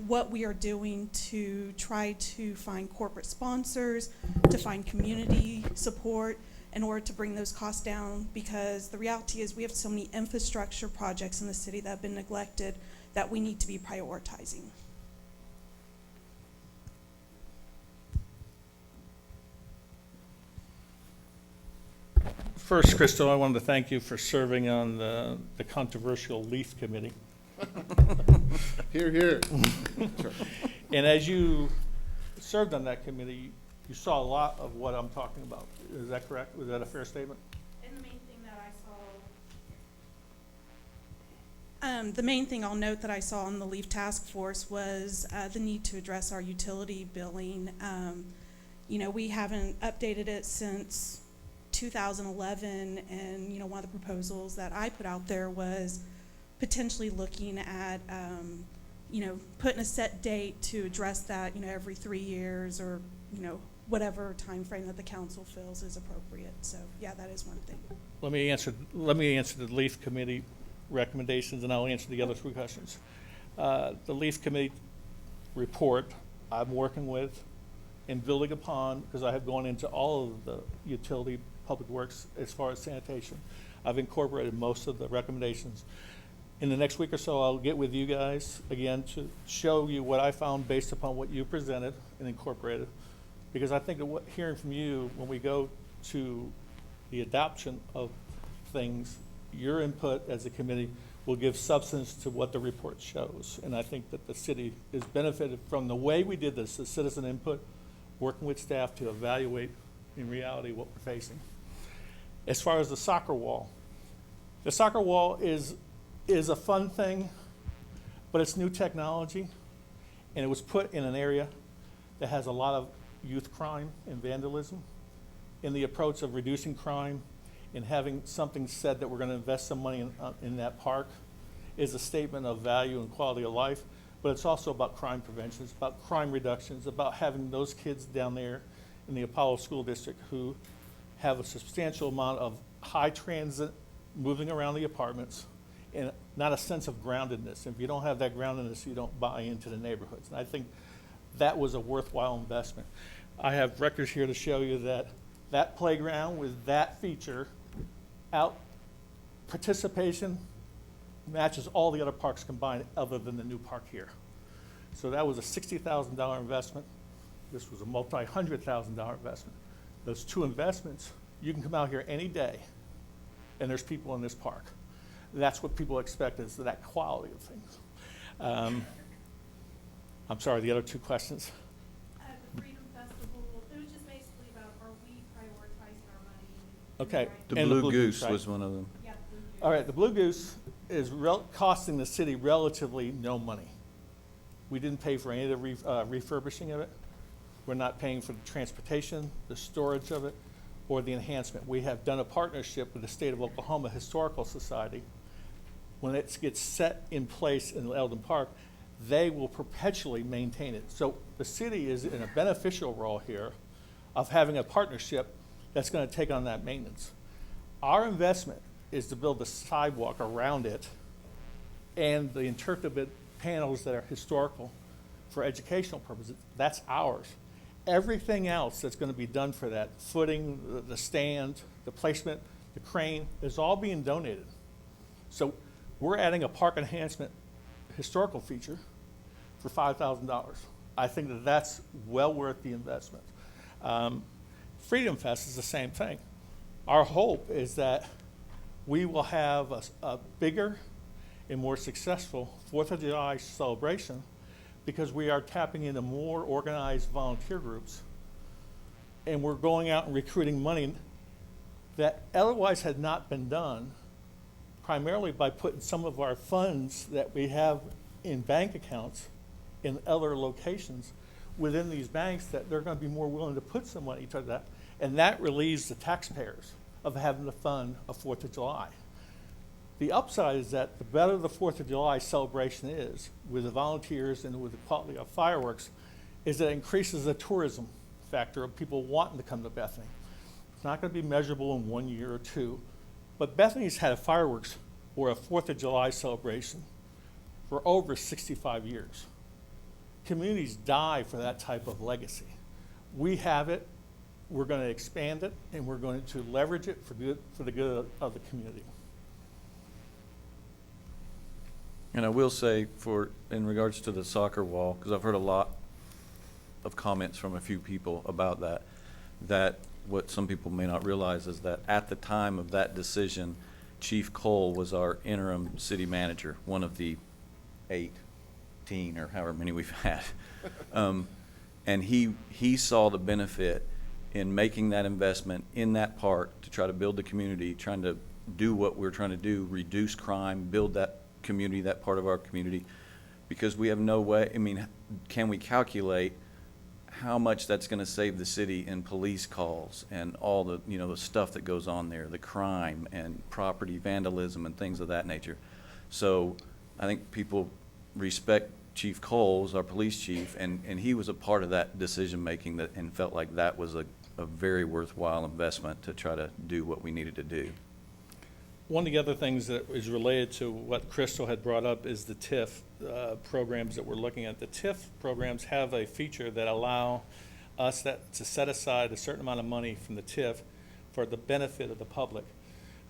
what we are doing to try to find corporate sponsors, to find community support in order to bring those costs down, because the reality is we have so many infrastructure projects in the city that have been neglected that we need to be prioritizing. First, Crystal, I wanted to thank you for serving on the controversial Leaf Committee. Hear, hear. And as you served on that committee, you saw a lot of what I'm talking about. Is that correct? Was that a fair statement? And the main thing that I saw, the main thing I'll note that I saw on the Leaf Task Force was the need to address our utility billing. We haven't updated it since 2011, and one of the proposals that I put out there was potentially looking at putting a set date to address that every 3 years, or whatever time frame that the council feels is appropriate. So yeah, that is one thing. Let me answer the Leaf Committee recommendations, and I'll answer the other 3 questions. The Leaf Committee report I'm working with and building upon, because I have gone into all of the utility public works as far as sanitation. I've incorporated most of the recommendations. In the next week or so, I'll get with you guys again to show you what I found based upon what you presented and incorporated. Because I think that hearing from you when we go to the adoption of things, your input as a committee will give substance to what the report shows. And I think that the city has benefited from the way we did this, the citizen input, working with staff to evaluate in reality what we're facing. As far as the soccer wall is a fun thing, but it's new technology, and it was put in an area that has a lot of youth crime and vandalism. In the approach of reducing crime and having something said that we're going to invest some money in that park is a statement of value and quality of life, but it's also about crime prevention, it's about crime reduction, it's about having those kids down there in the Apollo School District who have a substantial amount of high transit, moving around the apartments, and not a sense of groundedness. If you don't have that groundedness, you don't buy into the neighborhoods. And I think that was a worthwhile investment. I have records here to show you that that playground with that feature, out participation matches all the other parks combined other than the new park here. So that was a $60,000 investment. This was a multi-$100,000 investment. Those two investments, you can come out here any day and there's people in this park. That's what people expect, is that quality of things. I'm sorry, the other two questions? The Freedom Festival, it was just basically about, are we prioritizing our money? Okay. The And Blue Goose right? was one of them. Yeah, Blue Goose. All right, the Blue Goose is costing the city relatively no money. We didn't pay for any of the refurbishing of it. We're not paying for the transportation, the storage of it, or the enhancement. We have done a partnership with the State of Oklahoma Historical Society. When it gets set in place in Eldon Park, they will perpetually maintain it. So the city is in a beneficial role here of having a partnership that's going to take on that maintenance. Our investment is to build the sidewalk around it and the interpretive panels that are historical for educational purposes. That's ours. Everything else that's going to be done for that, footing, the stand, the placement, the crane, is all being donated. So we're adding a park enhancement historical feature for $5,000. I think that that's well worth the investment. Freedom Fest is the same thing. Our hope is that we will have a bigger and more successful 4th of July celebration, because we are tapping into more organized volunteer groups, and we're going out and recruiting money that otherwise had not been done, primarily by putting some of our funds that we have in bank accounts in other locations within these banks, that they're going to be more willing to put some money to that, and that relieves the taxpayers of having to fund a 4th of July. The upside is that the better the 4th of July celebration is with the volunteers and with the quality of fireworks, is that it increases the tourism factor of people wanting to come to Bethany. It's not going to be measurable in 1 year or two, but Bethany's had a fireworks or a 4th of July celebration for over 65 years. Communities die for that type of legacy. We have it, we're going to expand it, and we're going to leverage it for the good of the community. And I will say, in regards to the soccer wall, because I've heard a lot of comments from a few people about that what some people may not realize is that at the time of that decision, Chief Cole was our interim city manager, one of the 18 or however many we've had. And he saw the benefit in making that investment in that park to try to build the community, trying to do what we're trying to do, reduce crime, build that community, that part of our community, because we have no way, I mean, can we calculate how much that's going to save the city in police calls and all the, the stuff that goes on there, the crime and property vandalism and things of that nature. So I think people respect Chief Coles, our police chief, and he was a part of that decision making and felt like that was a very worthwhile investment to try to do what we needed to do. One of the other things that is related to what Crystal had brought up is the TIF programs that we're looking at. The TIF programs have a feature that allow us to set aside a certain amount of money from the TIF for the benefit of the public.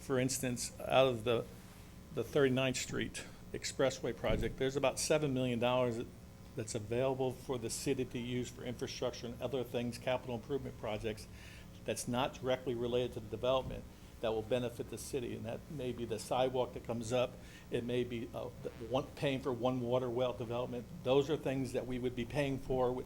For instance, out of the 39th Street Expressway project, there's about $7 million that's available for the city to use for infrastructure and other things, capital improvement projects, that's not directly related to the development, that will benefit the city. And that may be the sidewalk that comes up, it may be paying for one water well development. Those are things that we would be paying for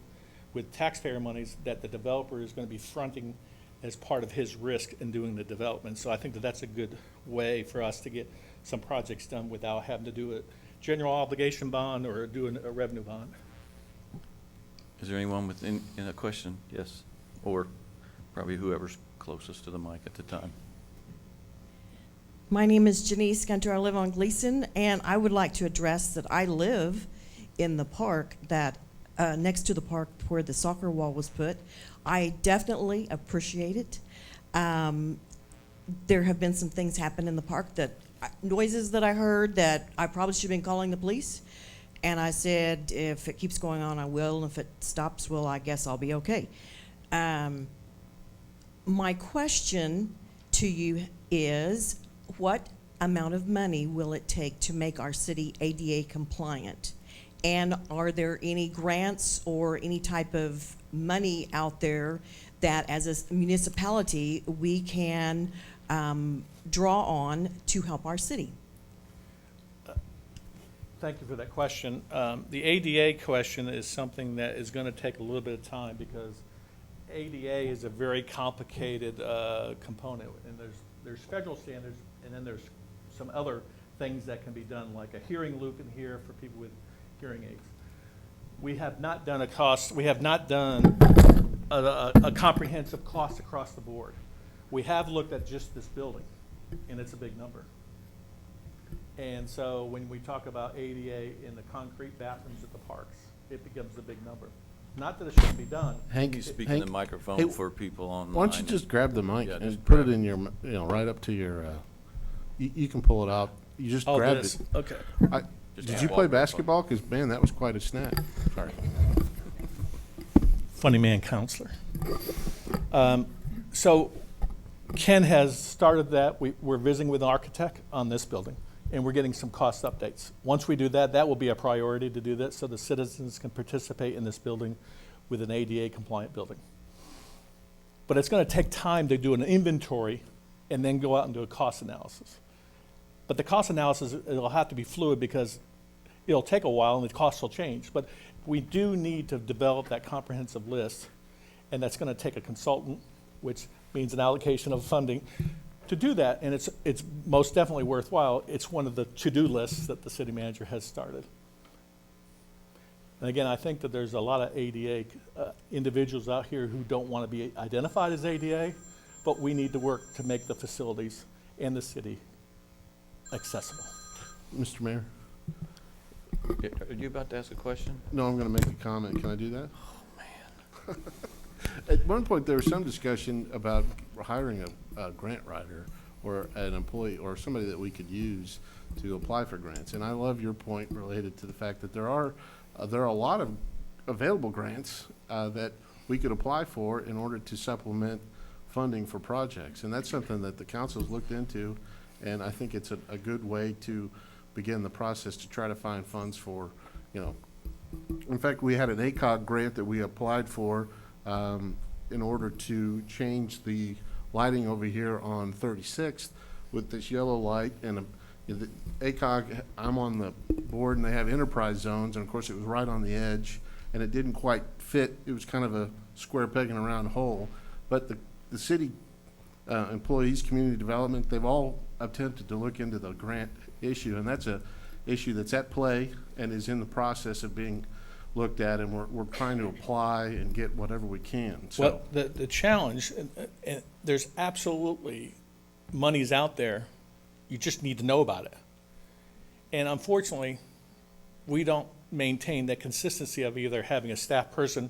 with taxpayer monies that the developer is going to be fronting as part of his risk in doing the development. So I think that that's a good way for us to get some projects done without having to do a general obligation bond or doing a revenue bond. Is there anyone with a question? Yes, or probably whoever's closest to the mic at the time. My name is Janice Gunter. I live on Gleason, and I would like to address that I live in the park that, next to the park where the soccer wall was put. I definitely appreciate it. There have been some things happen in the park that, noises that I heard that I probably should have been calling the police. And I said, if it keeps going on, I will, and if it stops, well, I guess I'll be okay. My question to you is, what amount of money will it take to make our city ADA compliant? And are there any grants or any type of money out there that as a municipality we can draw on to help our city? Thank you for that question. The ADA question is something that is going to take a little bit of time because ADA is a very complicated component, and there's federal standards, and then there's some other things that can be done, like a hearing loop in here for people with hearing aids. We have not done a comprehensive cost across the board. We have looked at just this building, and it's a big number. And so when we talk about ADA in the concrete bathrooms at the parks, it becomes a big number. Not that it shouldn't be done. Can you speak in the microphone hey, for people online? Why don't you just grab the mic Yeah, and just put grab it in your, right up to your, you can pull it out. You just grabbed this. it. Okay. Just Did walk you play up. basketball? Because, man, that was quite a snap. Sorry. Funny man counselor. So Ken has started that. We're visiting with an architect on this building, and we're getting some cost updates. Once we do that, that will be a priority to do that so the citizens can participate in this building with an ADA compliant building. But it's going to take time to do an inventory and then go out and do a cost analysis. But the cost analysis, it'll have to be fluid because it'll take a while and the costs will change. But we do need to develop that comprehensive list, and that's going to take a consultant, which means an allocation of funding to do that, and it's most definitely worthwhile. It's one of the to-do lists that the city manager has started. And again, I think that there's a lot of ADA individuals out here who don't want to be identified as ADA, but we need to work to make the facilities and the city accessible. Mr. Mayor? Are you about to ask a question? No, I'm going to make a comment. Can I do that? Oh, man. At one point, there was some discussion about hiring a grant writer or an employee or somebody that we could use to apply for grants. And I love your point related to the fact that there are a lot of available grants that we could apply for in order to supplement funding for projects. And that's something that the council's looked into, and I think it's a good way to begin the process to try to find funds for, in fact, we had an ACOG grant that we applied for in order to change the lighting over here on 36th with this yellow light. And the ACOG, I'm on the board, and they have enterprise zones, and of course it was right on the edge, and it didn't quite fit. It was kind of a square peg in a round hole. But the city employees, community development, they've all attempted to look into the grant issue, and that's a issue that's at play and is in the process of being looked at, and we're trying to apply and get whatever we can. So, Well, the challenge, and there's absolutely monies out there, you just need to know about it. And unfortunately, we don't maintain that consistency of either having a staff person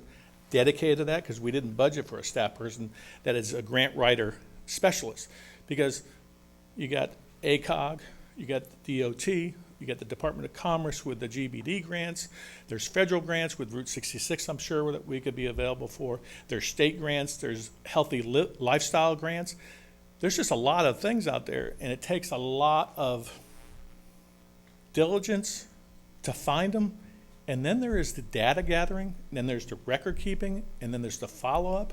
dedicated to that, because we didn't budget for a staff person that is a grant writer specialist, because you got ACOG, you got the DOT, you got the Department of Commerce with the GBD grants. There's federal grants with Route 66, I'm sure, that we could be available for. There's state grants. There's healthy lifestyle grants. There's just a lot of things out there, and it takes a lot of diligence to find them. And then there is the data gathering, and then there's the record keeping, and then there's the follow-up.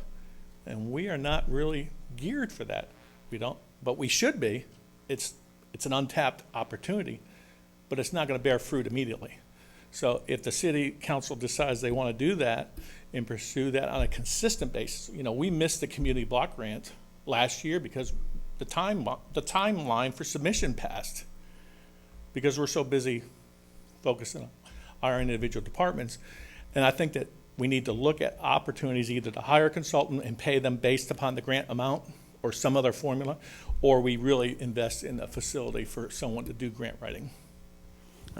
And we are not really geared for that. We don't, but we should be. It's an untapped opportunity, but it's not going to bear fruit immediately. So if the city council decides they want to do that and pursue that on a consistent basis, we missed the community block grant last year because the timeline for submission passed because we're so busy focusing on our individual departments. And I think that we need to look at opportunities either to hire a consultant and pay them based upon the grant amount or some other formula, or we really invest in a facility for someone to do grant writing.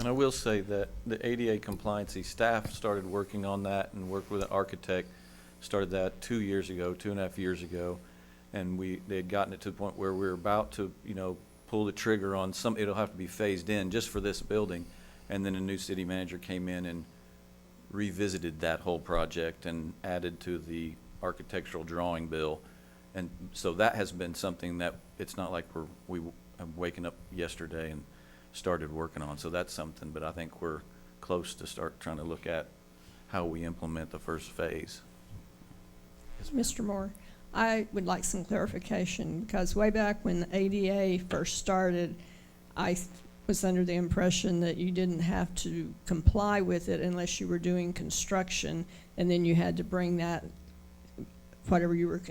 And I will say that the ADA compliancy staff started working on that and worked with an architect, started that 2 years ago, 2.5 years ago. And they had gotten it to the point where we were about to, pull the trigger on it'll have to be phased in just for this building. And then a new city manager came in and revisited that whole project and added to the architectural drawing bill. And so that has been something that, it's not like I'm waking up yesterday and started working on. So that's something, but I think we're close to start trying to look at how we implement the first phase. Mr. Moore, I would like some clarification, because way back when the ADA first started, I was under the impression that you didn't have to comply with it unless you were doing construction, and then you had to bring that, whatever you were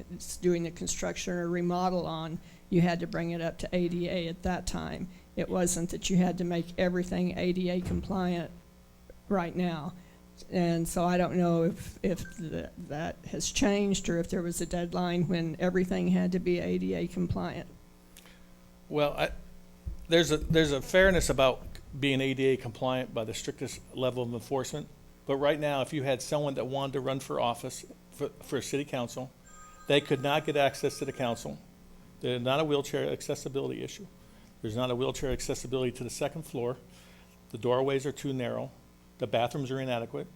doing the construction or remodel on, you had to bring it up to ADA at that time. It wasn't that you had to make everything ADA compliant right now. And so I don't know if that has changed, or if there was a deadline when everything had to be ADA compliant. Well, there's a fairness about being ADA compliant by the strictest level of enforcement. But right now, if you had someone that wanted to run for office for city council, they could not get access to the council. There's not a wheelchair accessibility issue. There's not a wheelchair accessibility to the second floor. The doorways are too narrow. The bathrooms are inadequate.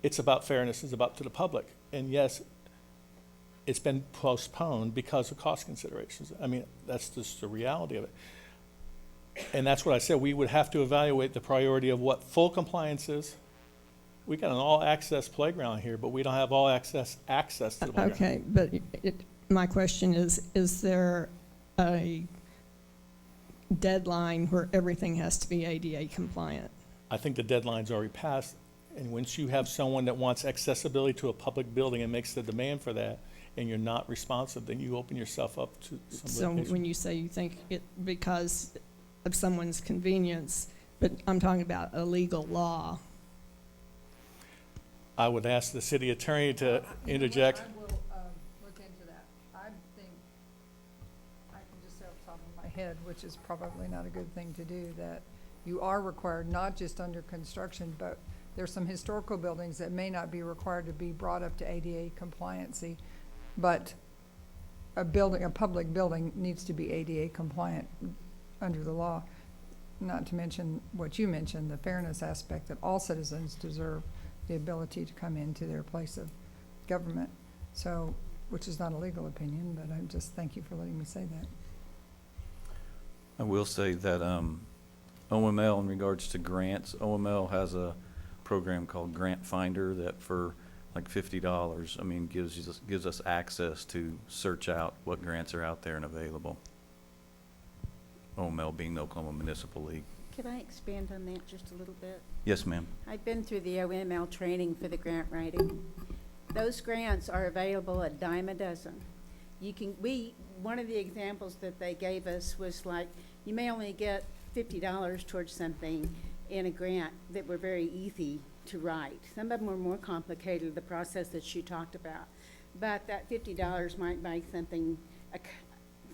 It's about fairness. It's about to the public. And yes, it's been postponed because of cost considerations. I mean, that's just the reality of it. And that's what I said. We would have to evaluate the priority of what full compliance is. We got an all-access playground here, but we don't have all-access to the playground. Okay, but my question is there a deadline where everything has to be ADA compliant? I think the deadline's already passed, and once you have someone that wants accessibility to a public building and makes the demand for that, and you're not responsive, then you open yourself up to some So litigation. when you say you think it because of someone's convenience, but I'm talking about a legal law. I would ask the city attorney to interject. I will look into that. I think, I can just say off the top of my head, which is probably not a good thing to do, that you are required, not just under construction, but there's some historical buildings that may not be required to be brought up to ADA compliancy, but a public building needs to be ADA compliant under the law. Not to mention what you mentioned, the fairness aspect, that all citizens deserve the ability to come into their place of government. So, which is not a legal opinion, but I just thank you for letting me say that. I will say that OML, in regards to grants, OML has a program called Grant Finder that for like $50, I mean, gives us access to search out what grants are out there and available. OML being the Oklahoma Municipal League. Could I expand on that just a little bit? Yes, ma'am. I've been through the OML training for the grant writing. Those grants are available a dime a dozen. One of the examples that they gave us was like, you may only get $50 towards something in a grant that were very easy to write. Some of them were more complicated, the process that she talked about. But that $50 might buy something,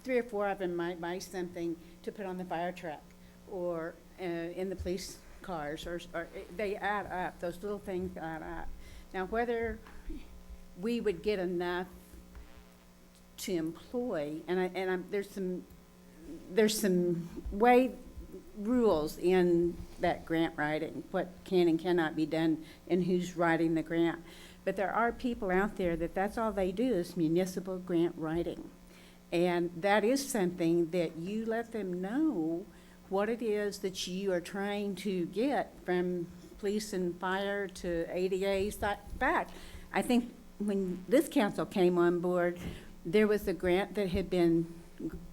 3 or 4 of them might buy something to put on the fire truck or in the police cars, or they add up. Those little things add up. Now, whether we would get enough to employ, there's some rules in that grant writing, what can and cannot be done, and who's writing the grant. But there are people out there that's all they do is municipal grant writing. And that is something that you let them know what it is that you are trying to get from police and fire to ADA. In fact, I think when this council came on board, there was a grant that had been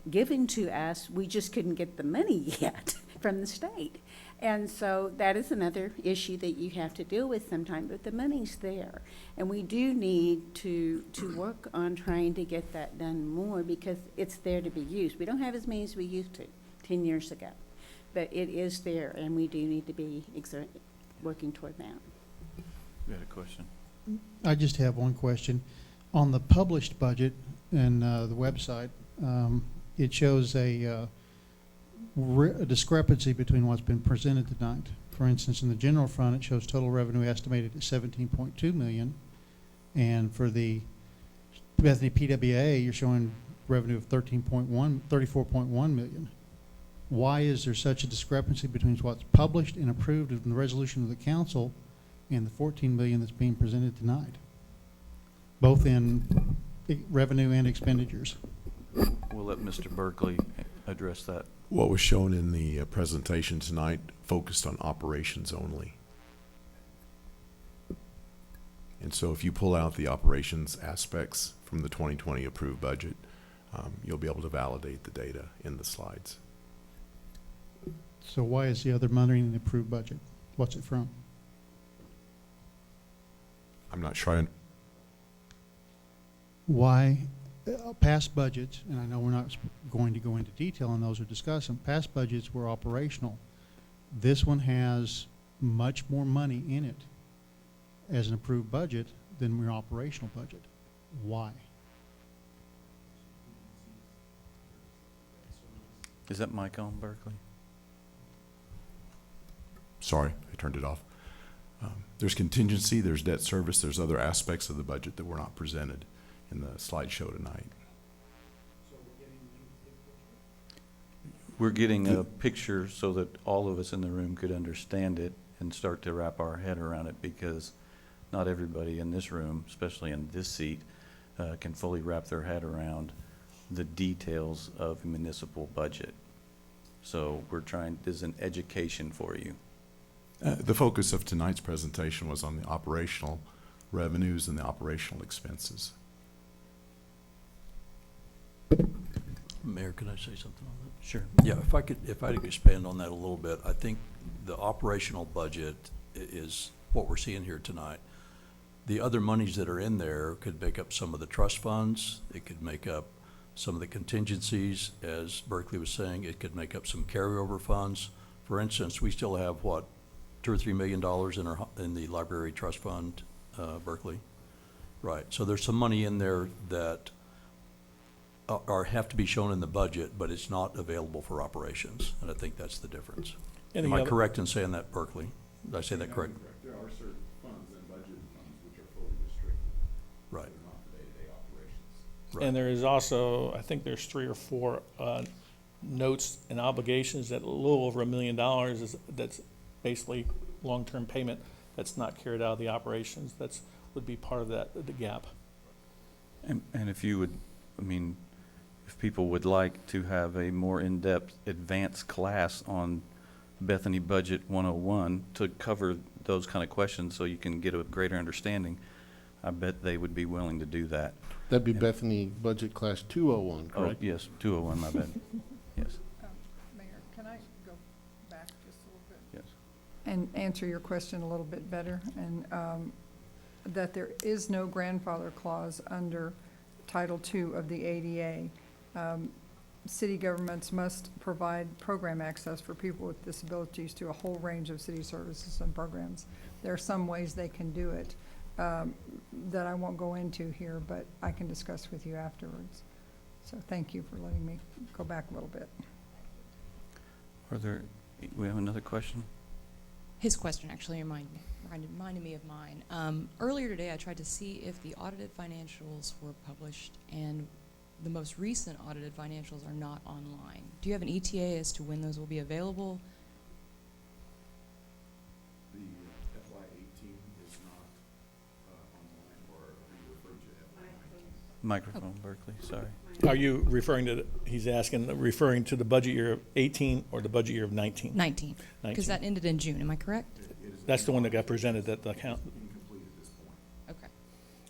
given to us. We just couldn't get the money yet from the state. And so that is another issue that you have to deal with sometime, but the money's there. And we do need to work on trying to get that done more because it's there to be used. We don't have as many as we used to 10 years ago, but it is there, and we do need to be working toward that. You had a question? I just have one question. On the published budget and the website, it shows a a discrepancy between what's been presented tonight. For instance, in the general fund, it shows total revenue estimated at 17.2 million. And for the Bethany PWA, you're showing revenue of 34.1 million. Why is there such a discrepancy between what's published and approved in the resolution of the council and the 14 million that's being presented tonight? Both in revenue and expenditures. We'll let Mr. Berkeley address that. What was shown in the presentation tonight focused on operations only. And so if you pull out the operations aspects from the 2020 approved budget, you'll be able to validate the data in the slides. So why is the other money in the approved budget? What's it from? I'm not sure. Why past budgets, and I know we're not going to go into detail on those or discuss them, past budgets were operational. This one has much more money in it as an approved budget than your operational budget. Why? Is that mic on, Berkeley? Sorry, I turned it off. There's contingency, there's debt service, there's other aspects of the budget that were not presented in the slideshow tonight. We're getting a picture so that all of us in the room could understand it and start to wrap our head around it, because not everybody in this room, especially in this seat, can fully wrap their head around the details of a municipal budget. So we're trying, this is an education for you. The focus of tonight's presentation was on the operational revenues and the operational expenses. Mayor, can I say something on that? Sure. Yeah, if I could expand on that a little bit. I think the operational budget is what we're seeing here tonight. The other monies that are in there could make up some of the trust funds. It could make up some of the contingencies, as Berkeley was saying. It could make up some carryover funds. For instance, we still have, what, $2 or $3 million in the library trust fund, Berkeley? Right, so there's some money in there that have to be shown in the budget, but it's not available for operations, and I think that's the difference. Am I correct in saying that, Berkeley? Did I say that correct? There are certain funds and budgeted funds which are fully restricted. Right. They're not the day-to-day operations. Right. And there is also, I think there's 3 or 4 notes and obligations that a little over $1 million that's basically long-term payment that's not carried out of the operations. That's would be part of that, the gap. And if you would, I mean, if people would like to have a more in-depth advanced class on Bethany Budget 101 to cover those kind of questions so you can get a greater understanding, I bet they would be willing to do that. That'd be Bethany Budget Class 201, Oh, correct? yes, 201, my bad. Yes, Mayor, can I go back just a little bit? yes. And answer your question a little bit better, and that there is no grandfather clause under Title II of the ADA. City governments must provide program access for people with disabilities to a whole range of city services and programs. There are some ways they can do it that I won't go into here, but I can discuss with you afterwards. So thank you for letting me go back a little bit. We have another question? His question actually reminded me of mine. Earlier today, I tried to see if the audited financials were published, and the most recent audited financials are not online. Do you have an ETA as to when those will be available? The FY18 is not online, or are you referring to FY19? Microphone, Berkeley, sorry. Are you referring to, he's asking, referring to the budget year of 18 or the budget year of 19? 19, because that ended in June, am I correct? That's the one that got presented at the account. Incomplete at this point. Okay.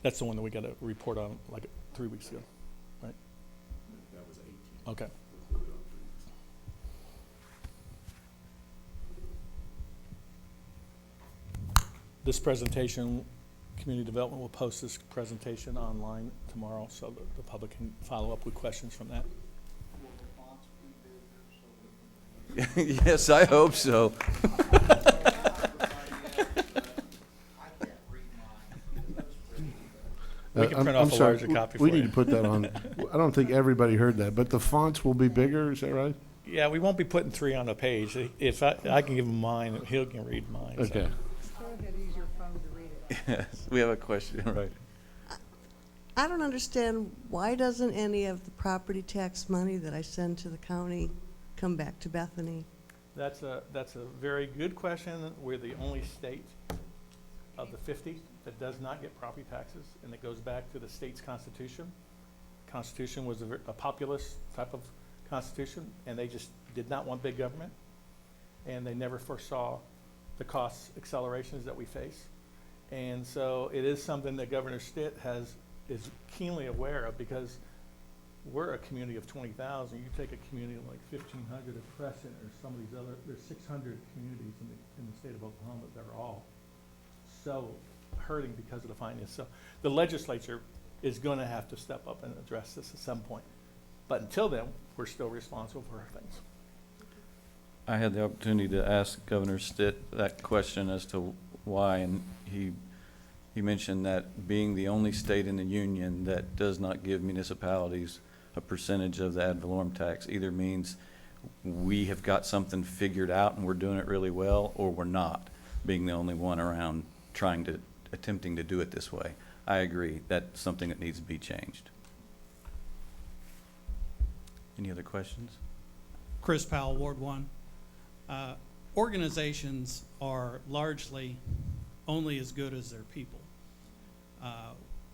That's the one that we got a report on like 3 weeks ago, right? That was 18. Okay. Included on 3 weeks. This presentation, Community Development will post this presentation online tomorrow so that the public can follow up with questions from that. Yes, I hope so. We can print I'm off a sorry, larger copy we for need you. to put that on. I don't think everybody heard that, but the fonts will be bigger, is that right? Yeah, we won't be putting 3 on the page. If I can give him mine, he can read mine. so. Okay. Go ahead, use your phone to read it. Yes, we have a question, right? I don't understand, why doesn't any of the property tax money that I send to the county come back to Bethany? That's a very good question. We're the only state of the 50 that does not get property taxes, and it goes back to the state's constitution. Constitution was a populist type of constitution, and they just did not want big government, and they never foresaw the cost accelerations that we face. And so it is something that Governor Stitt is keenly aware of, because we're a community of 20,000. You take a community like 1,500 of Crescent or some of these other, there's 600 communities in the state of Oklahoma that are all so hurting because of the finance. So the legislature is going to have to step up and address this at some point. But until then, we're still responsible for our things. I had the opportunity to ask Governor Stitt that question as to why, and he mentioned that being the only state in the union that does not give municipalities a percentage of the ad valorem tax either means we have got something figured out and we're doing it really well, or we're not, being the only one around attempting to do it this way. I agree, that's something that needs to be changed. Any other questions? Chris Powell, Ward 1. Organizations are largely only as good as their people.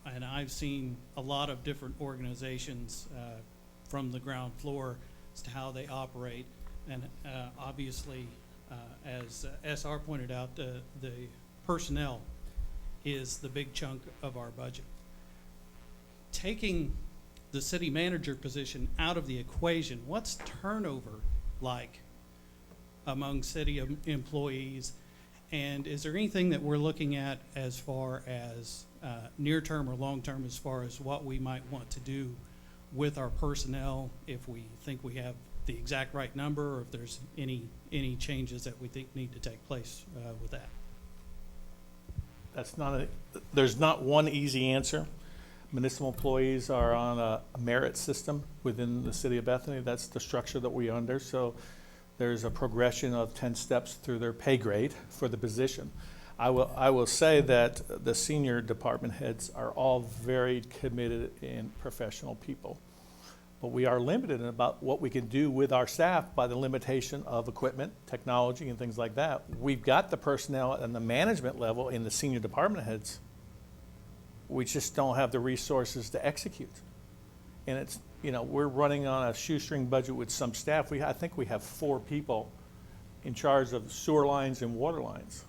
And I've seen a lot of different organizations from the ground floor as to how they operate. And obviously, as SR pointed out, the personnel is the big chunk of our budget. Taking the city manager position out of the equation, what's turnover like among city employees? And is there anything that we're looking at as far as near-term or long-term as far as what we might want to do with our personnel, if we think we have the exact right number, or if there's any changes that we think need to take place with that? There's not one easy answer. Municipal employees are on a merit system within the city of Bethany. That's the structure that we're under. So there's a progression of 10 steps through their pay grade for the position. I will say that the senior department heads are all very committed and professional people. But we are limited in about what we can do with our staff by the limitation of equipment, technology, and things like that. We've got the personnel and the management level in the senior department heads. We just don't have the resources to execute. And it's, we're running on a shoestring budget with some staff. I think we have 4 people in charge of sewer lines and water lines.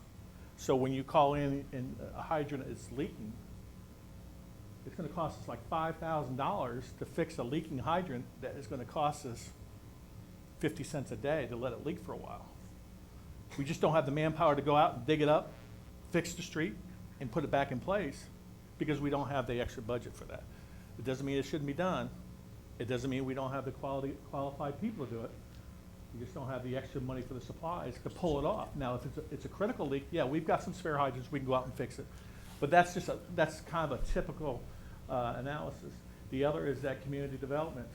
So when you call in and a hydrant is leaking, it's going to cost us like $5,000 to fix a leaking hydrant that is going to cost us 50 cents a day to let it leak for a while. We just don't have the manpower to go out and dig it up, fix the street, and put it back in place because we don't have the extra budget for that. It doesn't mean it shouldn't be done. It doesn't mean we don't have the qualified people to do it. We just don't have the extra money for the supplies to pull it off. Now, if it's a critical leak, yeah, we've got some spare hydrants. We can go out and fix it. But that's kind of a typical analysis. The other is that community development.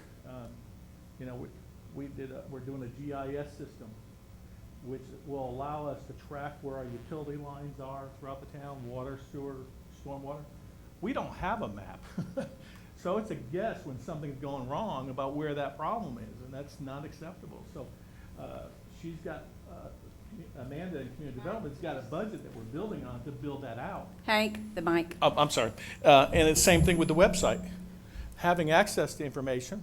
We're doing a GIS system, which will allow us to track where our utility lines are throughout the town, water, sewer, stormwater. We don't have a map. So it's a guess when something's going wrong about where that problem is, and that's not acceptable. So she's got, Amanda in Community Development's got a budget that we're building on to build that out. Hank, the mic. Oh, I'm sorry. And it's the same thing with the website. Having access to information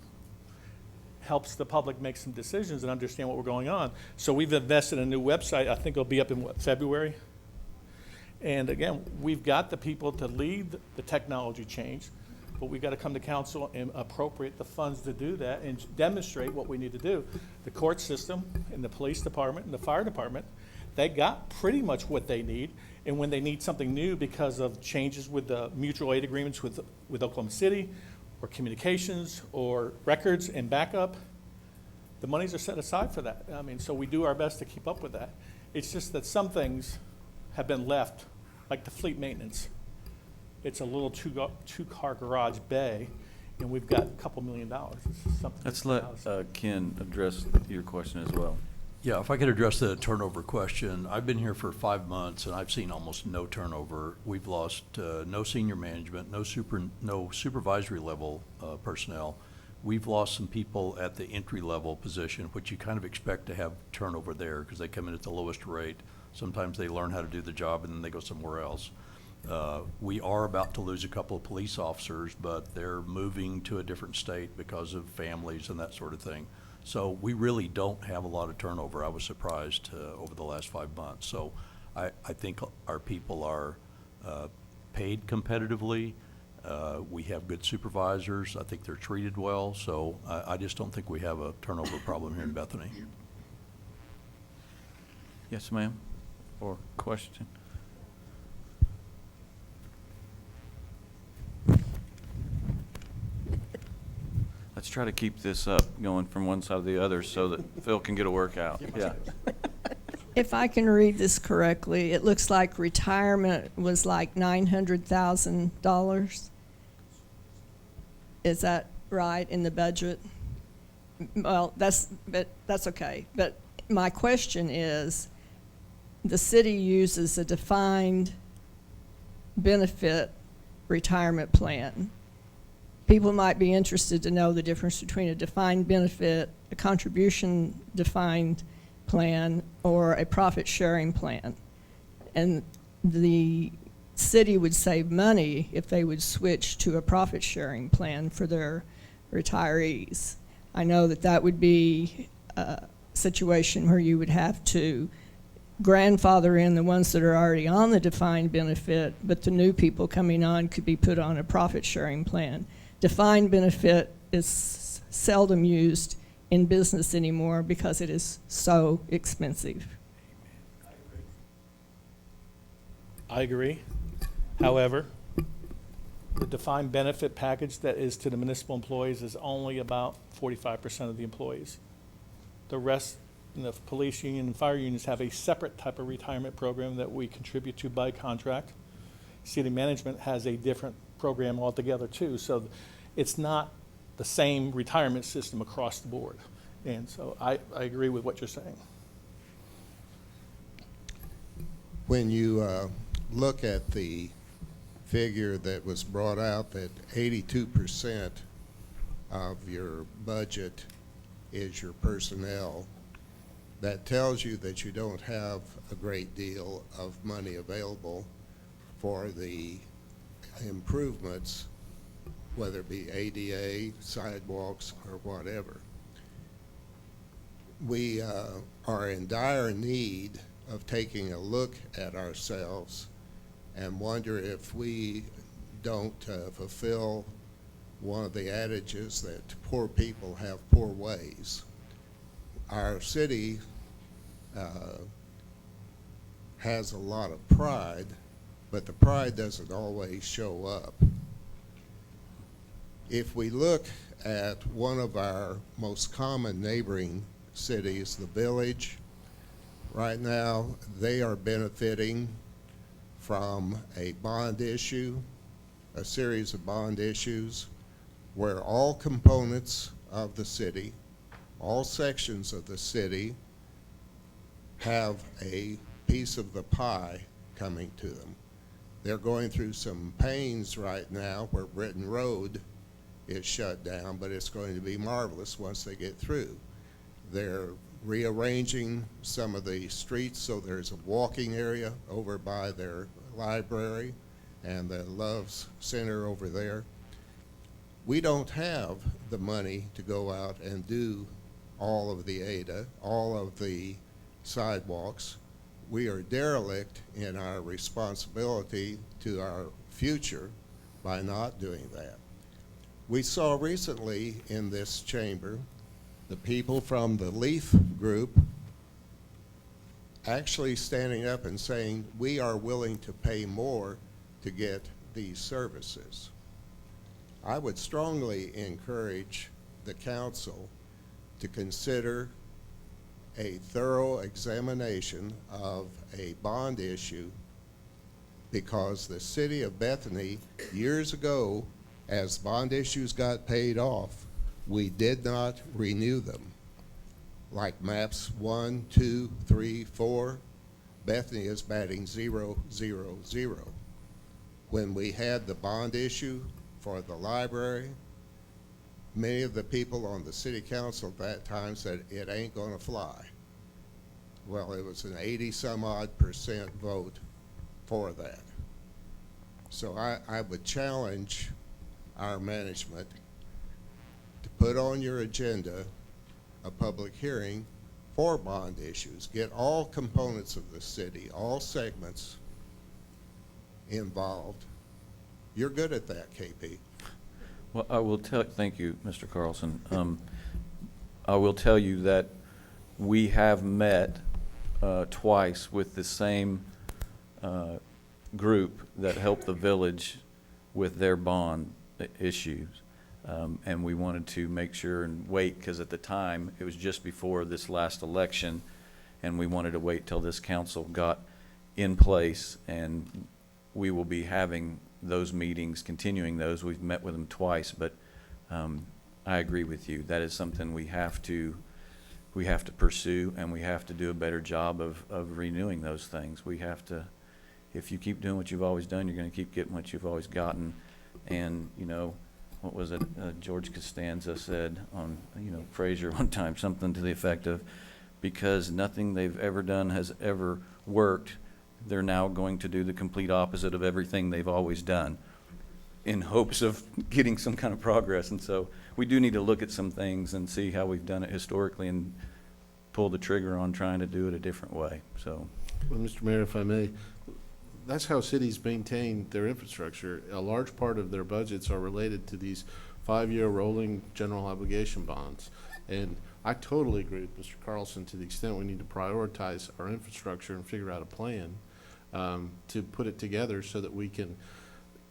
helps the public make some decisions and understand what we're going on. So we've invested in a new website. I think it'll be up in February? And again, we've got the people to lead the technology change, but we've got to come to council and appropriate the funds to do that and demonstrate what we need to do. The court system and the police department and the fire department, they got pretty much what they need. And when they need something new because of changes with the mutual aid agreements with Oklahoma City, or communications, or records and backup, the monies are set aside for that. I mean, so we do our best to keep up with that. It's just that some things have been left, like the fleet maintenance. It's a little two-car garage bay. and we've got a couple $1 million. This is something. Let's that's let Ken address your question as well. Yeah, if I could address the turnover question. I've been here for 5 months, and I've seen almost no turnover. We've lost no senior management, no supervisory level personnel. We've lost some people at the entry-level position, which you kind of expect to have turnover there because they come in at the lowest rate. Sometimes they learn how to do the job, and then they go somewhere else. We are about to lose a couple of police officers, but they're moving to a different state because of families and that sort of thing. So we really don't have a lot of turnover. I was surprised over the last 5 months. So I think our people are paid competitively. We have good supervisors. I think they're treated well. So I just don't think we have a turnover problem here in Bethany. Yes, ma'am, or question? Let's try to keep this up, going from one side to the other so that Phil can get a workout. Yeah. If I can read this correctly, it looks like retirement was like $900,000. Is that right in the budget? Well, that's okay. But my question is, the city uses a defined benefit retirement plan. People might be interested to know the difference between a defined benefit, a contribution defined plan, or a profit sharing plan. And the city would save money if they would switch to a profit sharing plan for their retirees. I know that that would be a situation where you would have to grandfather in the ones that are already on the defined benefit, but the new people coming on could be put on a profit sharing plan. Defined benefit is seldom used in business anymore because it is so expensive. I agree. However, the defined benefit package that is to the municipal employees is only about 45% of the employees. The rest, the police union and fire unions have a separate type of retirement program that we contribute to by contract. City management has a different program altogether too. So it's not the same retirement system across the board. And so I agree with what you're saying. When you look at the figure that was brought out, that 82% of your budget is your personnel, that tells you that you don't have a great deal of money available for the improvements, whether it be ADA, sidewalks, or whatever. We are in dire need of taking a look at ourselves and wonder if we don't fulfill one of the adages that poor people have poor ways. Our city has a lot of pride, but the pride doesn't always show up. If we look at one of our most common neighboring cities, the Village, right now they are benefiting from a bond issue, a series of bond issues, where all components of the city, all sections of the city have a piece of the pie coming to them. They're going through some pains right now where Britton Road is shut down, but it's going to be marvelous once they get through. They're rearranging some of the streets so there's a walking area over by their library and the Loves Center over there. We don't have the money to go out and do all of the ADA, all of the sidewalks. We are derelict in our responsibility to our future by not doing that. We saw recently in this chamber the people from the Leaf Group actually standing up and saying, we are willing to pay more to get these services. I would strongly encourage the council to consider a thorough examination of a bond issue, because the city of Bethany years ago As bond issues got paid off, we did not renew them. Like maps 1, 2, 3, 4, Bethany is batting 0, 0, 0. When we had the bond issue for the library, many of the people on the city council at that time said it ain't gonna fly. Well, it was an 80-some-odd% vote for that. So I would challenge our management to put on your agenda a public hearing for bond issues. Get all components of the city, all segments involved. You're good at that, KP. Well, I will thank you, Mr. Carlson. I will tell you that we have met twice with the same group that helped the village with their bond issues. And we wanted to make sure and wait, because at the time, it was just before this last election, and we wanted to wait till this council got in place, and we will be having those meetings, continuing those. We've met with them twice, but I agree with you. That is something we have to pursue, and we have to do a better job of renewing those things. We have to, if you keep doing what you've always done, you're going to keep getting what you've always gotten. And, you know, what was it, George Costanza said on, Fraser one time, something to the effect of, because nothing they've ever done has ever worked, they're now going to do the complete opposite of everything they've always done in hopes of getting some kind of progress. And so we do need to look at some things and see how we've done it historically and pull the trigger on trying to do it a different way. So, Well, Mr. Mayor, if I may, that's how cities maintain their infrastructure. A large part of their budgets are related to these 5-year rolling general obligation bonds. And I totally agree with Mr. Carlson to the extent we need to prioritize our infrastructure and figure out a plan to put it together so that we can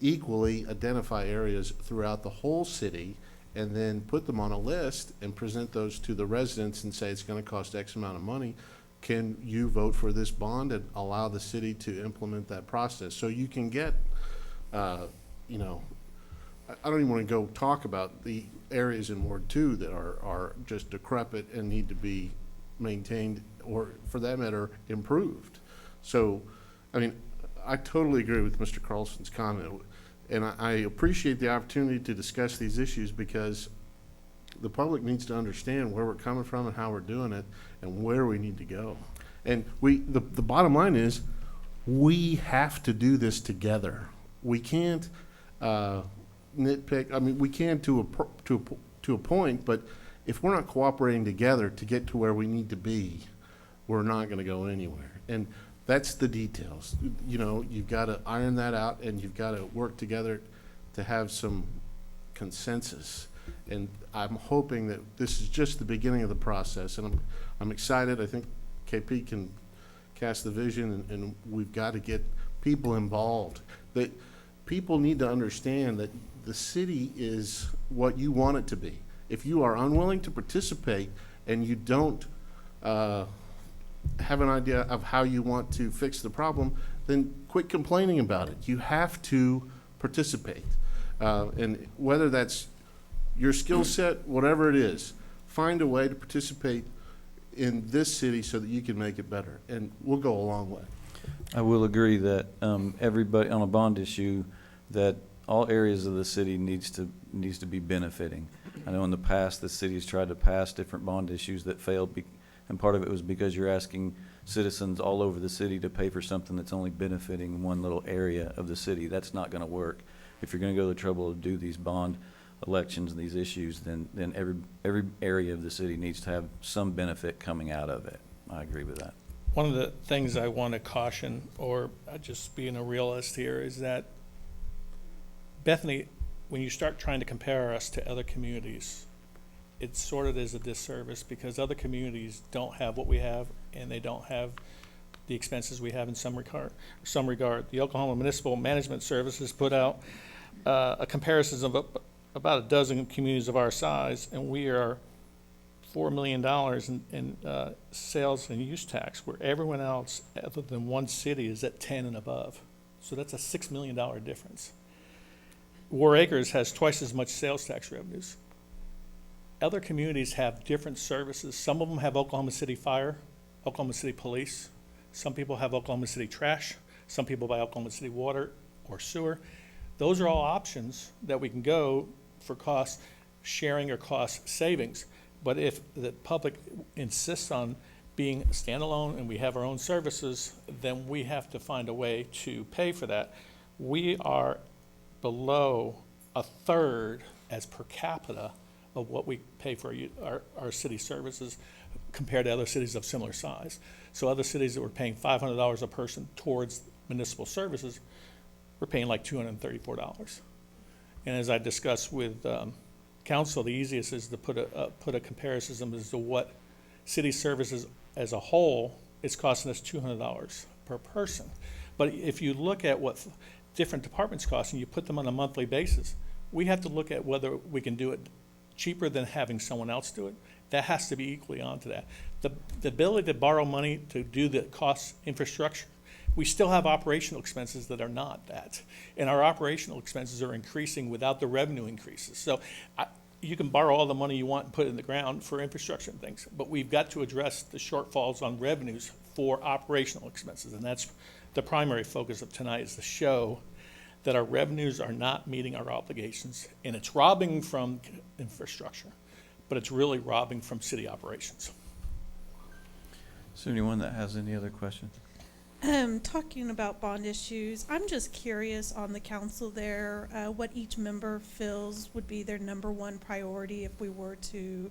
equally identify areas throughout the whole city and then put them on a list and present those to the residents and say it's going to cost X amount of money. Can you vote for this bond and allow the city to implement that process? So you can get, I don't even want to go talk about the areas in Ward 2 that are just decrepit and need to be maintained, or for that matter, improved. So, I mean, I totally agree with Mr. Carlson's comment, and I appreciate the opportunity to discuss these issues because the public needs to understand where we're coming from and how we're doing it and where we need to go. And the bottom line is we have to do this together. We can't nitpick. I mean, we can to a point, but if we're not cooperating together to get to where we need to be, we're not going to go anywhere. And that's the details. You've got to iron that out, and you've got to work together to have some consensus. And I'm hoping that this is just the beginning of the process, and I'm excited. I think KP can cast the vision, and we've got to get people involved. That people need to understand that the city is what you want it to be. If you are unwilling to participate and you don't have an idea of how you want to fix the problem, then quit complaining about it. You have to participate. And whether that's your skill set, whatever it is, find a way to participate in this city so that you can make it better, and we'll go a long way. I will agree that everybody on a bond issue, that all areas of the city needs to be benefiting. I know in the past the city's tried to pass different bond issues that failed, and part of it was because you're asking citizens all over the city to pay for something that's only benefiting one little area of the city. That's not going to work. If you're going to go to the trouble to do these bond elections and these issues, then every area of the city needs to have some benefit coming out of it. I agree with that. One of the things I want to caution, or just being a realist here, is that Bethany, when you start trying to compare us to other communities, it sort of is a disservice because other communities don't have what we have, and they don't have the expenses we have in some regard. The Oklahoma Municipal Management Services put out a comparison of about a dozen communities of our size, and we are $4 million in sales and use tax, where everyone else, other than one city, is at 10 and above. So that's a $6 million difference. War Acres has twice as much sales tax revenues. Other communities have different services. Some of them have Oklahoma City Fire, Oklahoma City Police. Some people have Oklahoma City Trash. Some people buy Oklahoma City Water or Sewer. Those are all options that we can go for cost sharing or cost savings. But if the public insists on being standalone and we have our own services, then we have to find a way to pay for that. We are below a third as per capita of what we pay for our city services compared to other cities of similar size. So other cities that were paying $500 a person towards municipal services, we're paying like $234. And as I discussed with council, the easiest is to put a comparison as to what city services as a whole is costing us $200 per person. But if you look at what different departments cost and you put them on a monthly basis, we have to look at whether we can do it cheaper than having someone else do it. That has to be equally onto that. The ability to borrow money to do the cost infrastructure, we still have operational expenses that are not that. And our operational expenses are increasing without the revenue increases. So you can borrow all the money you want and put it in the ground for infrastructure and things, but we've got to address the shortfalls on revenues for operational expenses. And that's the primary focus of tonight, is to show that our revenues are not meeting our obligations. And it's robbing from infrastructure, but it's really robbing from city operations. Is there anyone that has any other questions? Talking about bond issues, I'm just curious on the council there, what each member feels would be their number one priority if we were to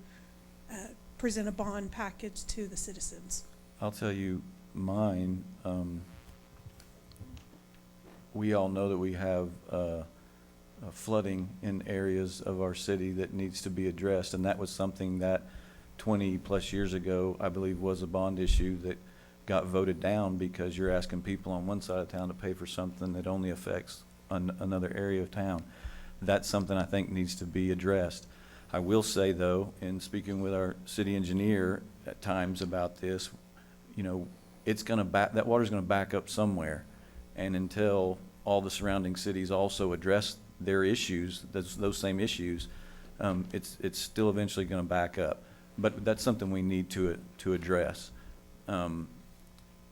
present a bond package to the citizens. I'll tell you mine. We all know that we have flooding in areas of our city that needs to be addressed, and that was something that 20 plus years ago, I believe, was a bond issue that got voted down because you're asking people on one side of town to pay for something that only affects another area of town. That's something I think needs to be addressed. I will say, though, in speaking with our city engineer at times about this, you know, it's going to that water's going to back up somewhere, and until all the surrounding cities also address their issues, those same issues, it's still eventually going to back up. But that's something we need to address.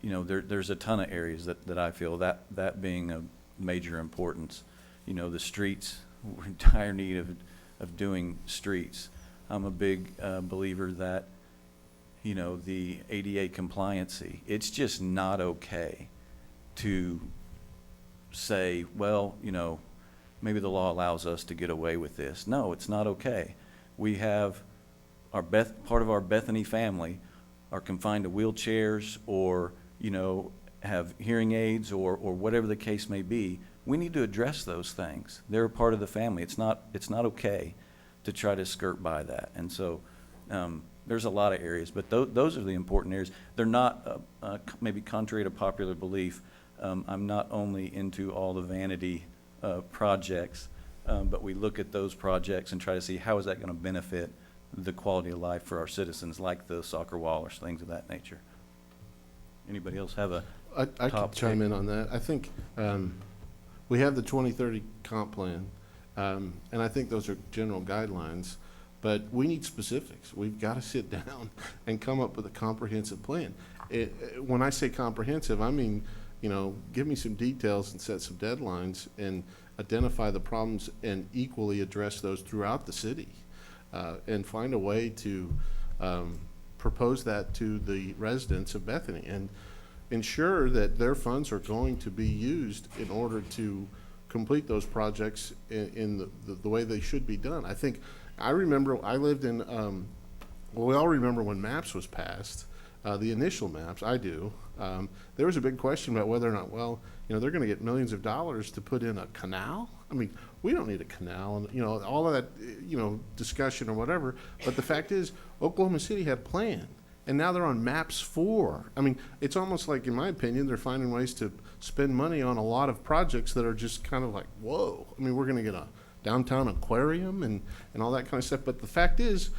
You know, there's a ton of areas that I feel that being of major importance. You know, the streets, we're in dire need of doing streets. I'm a big believer that, you know, the ADA compliancy, it's just not okay to say, well, you know, maybe the law allows us to get away with this. No, it's not okay. We have part of our Bethany family are confined to wheelchairs or, you know, have hearing aids or whatever the case may be. We need to address those things. They're a part of the family. It's not okay to try to skirt by that. And so there's a lot of areas, but those are the important areas. They're not, maybe contrary to popular belief, I'm not only into all the vanity projects, but we look at those projects and try to see how is that going to benefit the quality of life for our citizens, like the soccer wall or things of that nature. Anybody else have a I could chime in on that. I think we have the 2030 comp plan, and I think those are general guidelines, but we need specifics. We've got to sit down and come up with a comprehensive plan. When I say comprehensive, I mean, you know, give me some details and set some deadlines and identify the problems and equally address those throughout the city, and find a way to propose that to the residents of Bethany and ensure that their funds are going to be used in order to complete those projects in the way they should be done. I remember I lived in, well, we all remember when MAPS was passed, the initial MAPS, I do. There was a big question about whether or not, well, you know, they're going to get millions of dollars to put in a canal. I mean, we don't need a canal, and, you know, all of that, you know, discussion or whatever. But the fact is, Oklahoma City had planned, and now they're on MAPS 4. I mean, it's almost like, in my opinion, they're finding ways to spend money on a lot of projects that are just kind of like, whoa. I mean, we're going to get a downtown aquarium and all that kind of stuff. But the fact is,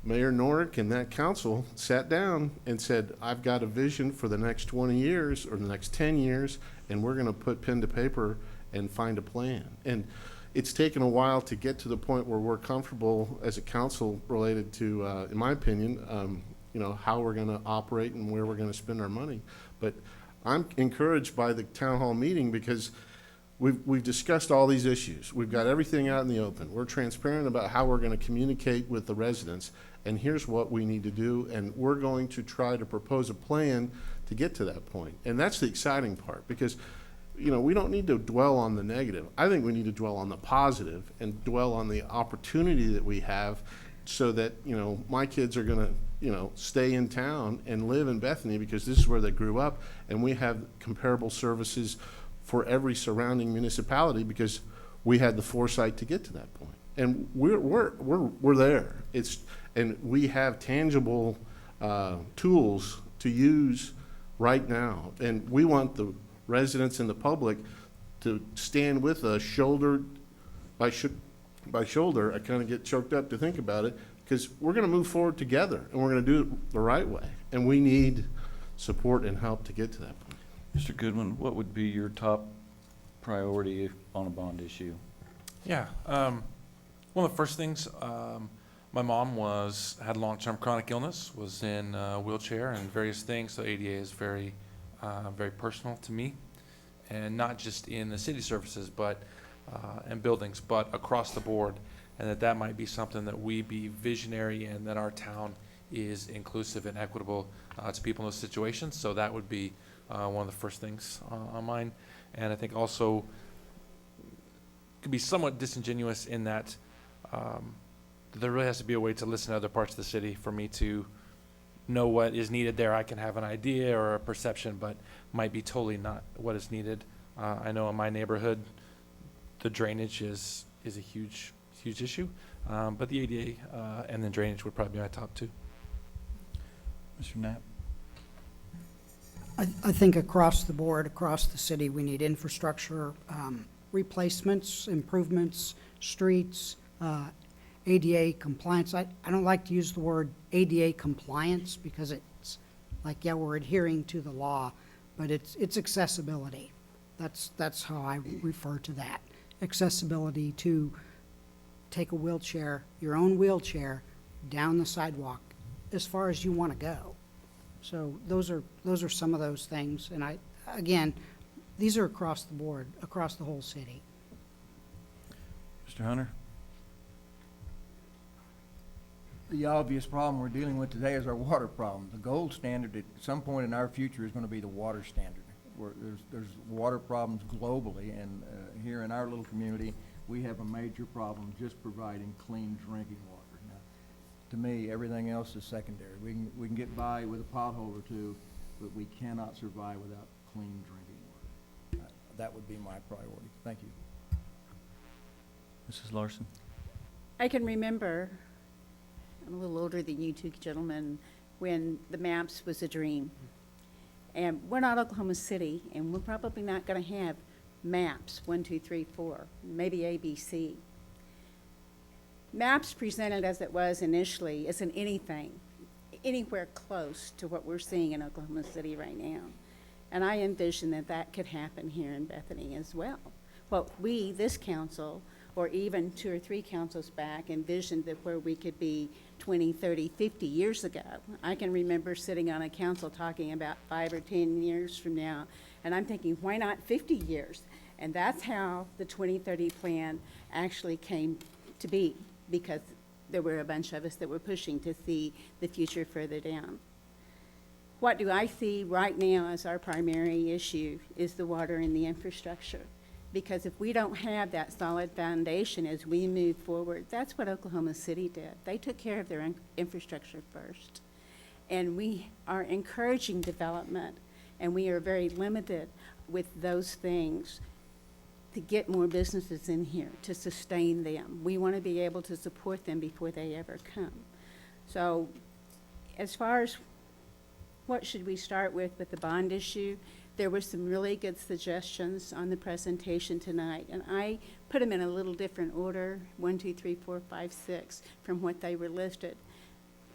Mayor Norick and that council sat down and said, I've got a vision for the next 20 years or the next 10 years, and we're going to put pen to paper and find a plan. And it's taken a while to get to the point where we're comfortable as a council related to, in my opinion, how we're going to operate and where we're going to spend our money. But I'm encouraged by the town hall meeting because we've discussed all these issues. We've got everything out in the open. We're transparent about how we're going to communicate with the residents, and here's what we need to do, and we're going to try to propose a plan to get to that point. And that's the exciting part, because we don't need to dwell on the negative. I think we need to dwell on the positive and dwell on the opportunity that we have so that, my kids are going to, stay in town and live in Bethany because this is where they grew up, and we have comparable services for every surrounding municipality because we had the foresight to get to that point. And we're there. And we have tangible tools to use right now. And we want the residents and the public to stand with us shoulder by shoulder. I kind of get choked up to think about it because we're going to move forward together and we're going to do it the right way. And we need support and help to get to that point. Mr. Goodwin, what would be your top priority on a bond issue? Yeah, one of the first things, my mom had long-term chronic illness, was in a wheelchair and various things, so ADA is very personal to me, and not just in the city services, but and buildings, but across the board, and that might be something that we be visionary and that our town is inclusive and equitable to people in those situations. So that would be one of the first things on mine. And I think also could be somewhat disingenuous in that there really has to be a way to listen to other parts of the city for me to know what is needed there. I can have an idea or a perception, but might be totally not what is needed. I know in my neighborhood, the drainage is a huge issue, but the ADA and then drainage would probably be my top two. Mr. Knapp? I think across the board, across the city, we need infrastructure, replacements, improvements, streets, ADA compliance. I don't like to use the word ADA compliance because it's like, yeah, we're adhering to the law, but it's accessibility. That's how I refer to that. Accessibility to take a wheelchair, your own wheelchair, down the sidewalk as far as you want to go. So those are some of those things. And again, these are across the board, across the whole city. Mr. Hunter? The obvious problem we're dealing with today is our water problem. The gold standard at some point in our future is going to be the water standard. There's water problems globally, and here in our little community, we have a major problem just providing clean drinking water. Now, to me, everything else is secondary. We can get by with a pothole or two, but we cannot survive without clean drinking water. That would be my priority. Thank you. Mrs. Larson? I can remember, I'm a little older than you two gentlemen, when the maps was a dream. And we're not Oklahoma City, and we're probably not going to have maps, 1, 2, 3, 4, maybe ABC. Maps presented as it was initially isn't anything, anywhere close to what we're seeing in Oklahoma City right now. And I envision that could happen here in Bethany as well. What we, this council, or even 2 or 3 councils back, envisioned that where we could be 20, 30, 50 years ago. I can remember sitting on a council talking about 5 or 10 years from now, and I'm thinking, why not 50 years? And that's how the 2030 plan actually came to be, because there were a bunch of us that were pushing to see the future further down. What do I see right now as our primary issue is the water and the infrastructure. Because if we don't have that solid foundation as we move forward, that's what Oklahoma City did. They took care of their infrastructure first. And we are encouraging development, and we are very limited with those things to get more businesses in here, to sustain them. We want to be able to support them before they ever come. So as far as what should we start with the bond issue, there were some really good suggestions on the presentation tonight, and I put them in a little different order, 1, 2, 3, 4, 5, 6, from what they were listed.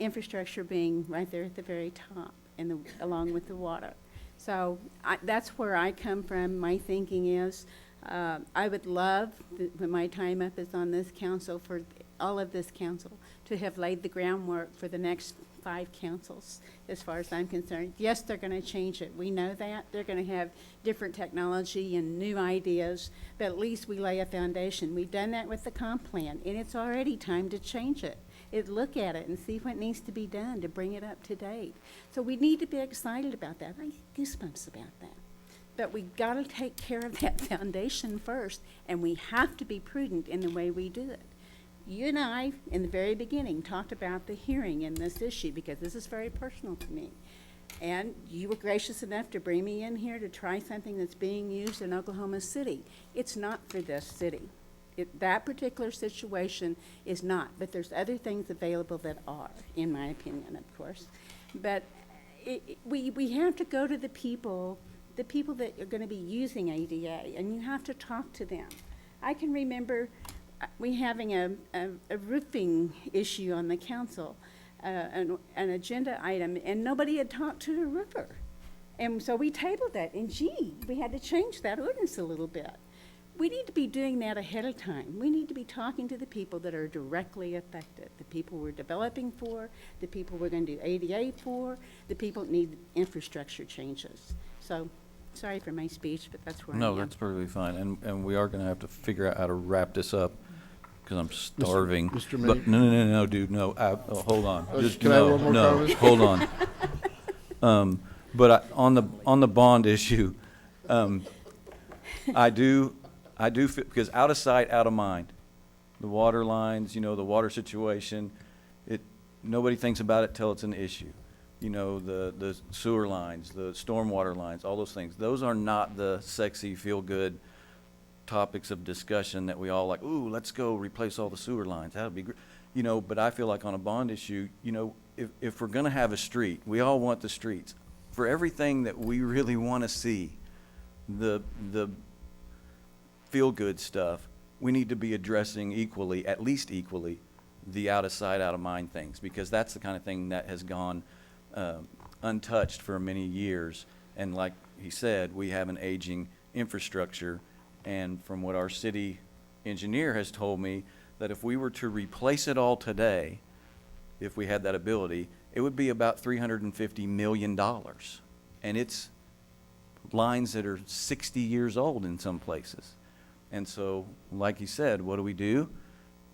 Infrastructure being right there at the very top, and along with the water. So that's where I come from. My thinking is I would love, when my time up is on this council, for all of this council, to have laid the groundwork for the next 5 councils, as far as I'm concerned. Yes, they're gonna change it. We know that. They're gonna have different technology and new ideas, but at least we lay a foundation. We've done that with the comp plan, and it's already time to change it. Look at it and see what needs to be done to bring it up to date. So we need to be excited about that. I get goosebumps about that. But we gotta take care of that foundation first, and we have to be prudent in the way we do it. You and I, in the very beginning, talked about the hearing in this issue, because this is very personal to me. And you were gracious enough to bring me in here to try something that's being used in Oklahoma City. It's not for this city. That particular situation is not, but there's other things available that are, in my opinion, of course. But we have to go to the people that are gonna be using ADA, and you have to talk to them. I can remember we having a roofing issue on the council, an agenda item, and nobody had talked to the roofer. And so we tabled that, and we had to change that ordinance a little bit. We need to be doing that ahead of time. We need to be talking to the people that are directly affected, the people we're developing for, the people we're gonna do ADA for, the people that need infrastructure changes. So, sorry for my speech, but that's where I am. No, that's perfectly fine, and we are gonna have to figure out how to wrap this up, because I'm starving. Mr. But no, dude, no, hold on. Just, can I have one more no, comment? hold on. But on the bond issue, I do feel, because out of sight, out of mind. The water lines, the water situation, nobody thinks about it till it's an issue. The sewer lines, the stormwater lines, all those things. Those are not the sexy, feel-good topics of discussion that we all like, ooh, let's go replace all the sewer lines. That'd be great. But I feel like on a bond issue, if we're gonna have a street, we all want the streets. For everything that we really wanna see, the feel-good stuff, we need to be addressing equally, at least equally, the out of sight, out of mind things, because that's the kind of thing that has gone untouched for many years. And like he said, we have an aging infrastructure, and from what our city engineer has told me, that if we were to replace it all today, if we had that ability, it would be about $350 million. And it's lines that are 60 years old in some places. And so, like he said, what do?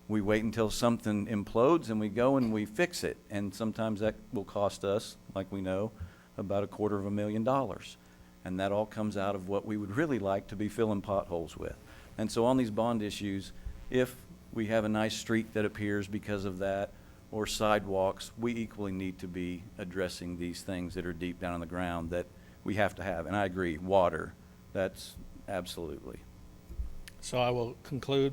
We wait until something implodes and we go and we fix it. And sometimes that will cost us, like we know, about $250,000. And that all comes out of what we would really like to be filling potholes with. And so on these bond issues, if we have a nice street that appears because of that, or sidewalks, we equally need to be addressing these things that are deep down in the ground that we have to have. And I agree, water, that's absolutely. So I will conclude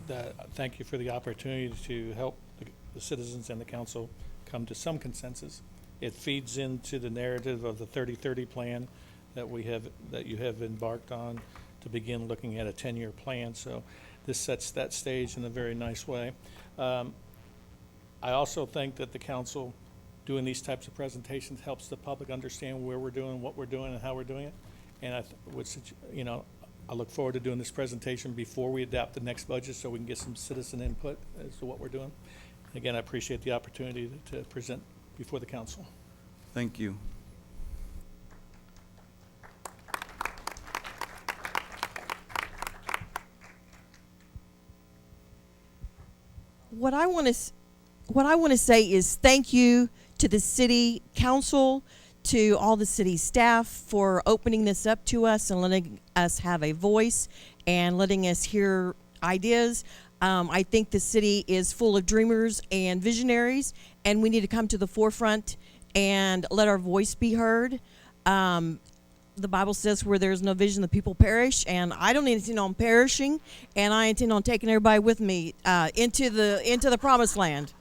that, thank you for the opportunity to help the citizens and the council come to some consensus. It feeds into the narrative of the 30-30 plan that you have embarked on to begin looking at a 10-year plan. So this sets that stage in a very nice way. I also think that the council doing these types of presentations helps the public understand where we're doing, what we're doing, and how we're doing it. And I look forward to doing this presentation before we adopt the next budget so we can get some citizen input as to what we're doing. Again, I appreciate the opportunity to present before the council. Thank you. What I want to say is thank you to the city council, to all the city staff for opening this up to us and letting us have a voice and letting us hear ideas. I think the city is full of dreamers and visionaries, and we need to come to the forefront and let our voice be heard. The Bible says where there's no vision, the people perish, and I don't intend on perishing, and I intend on taking everybody with me into the promised land.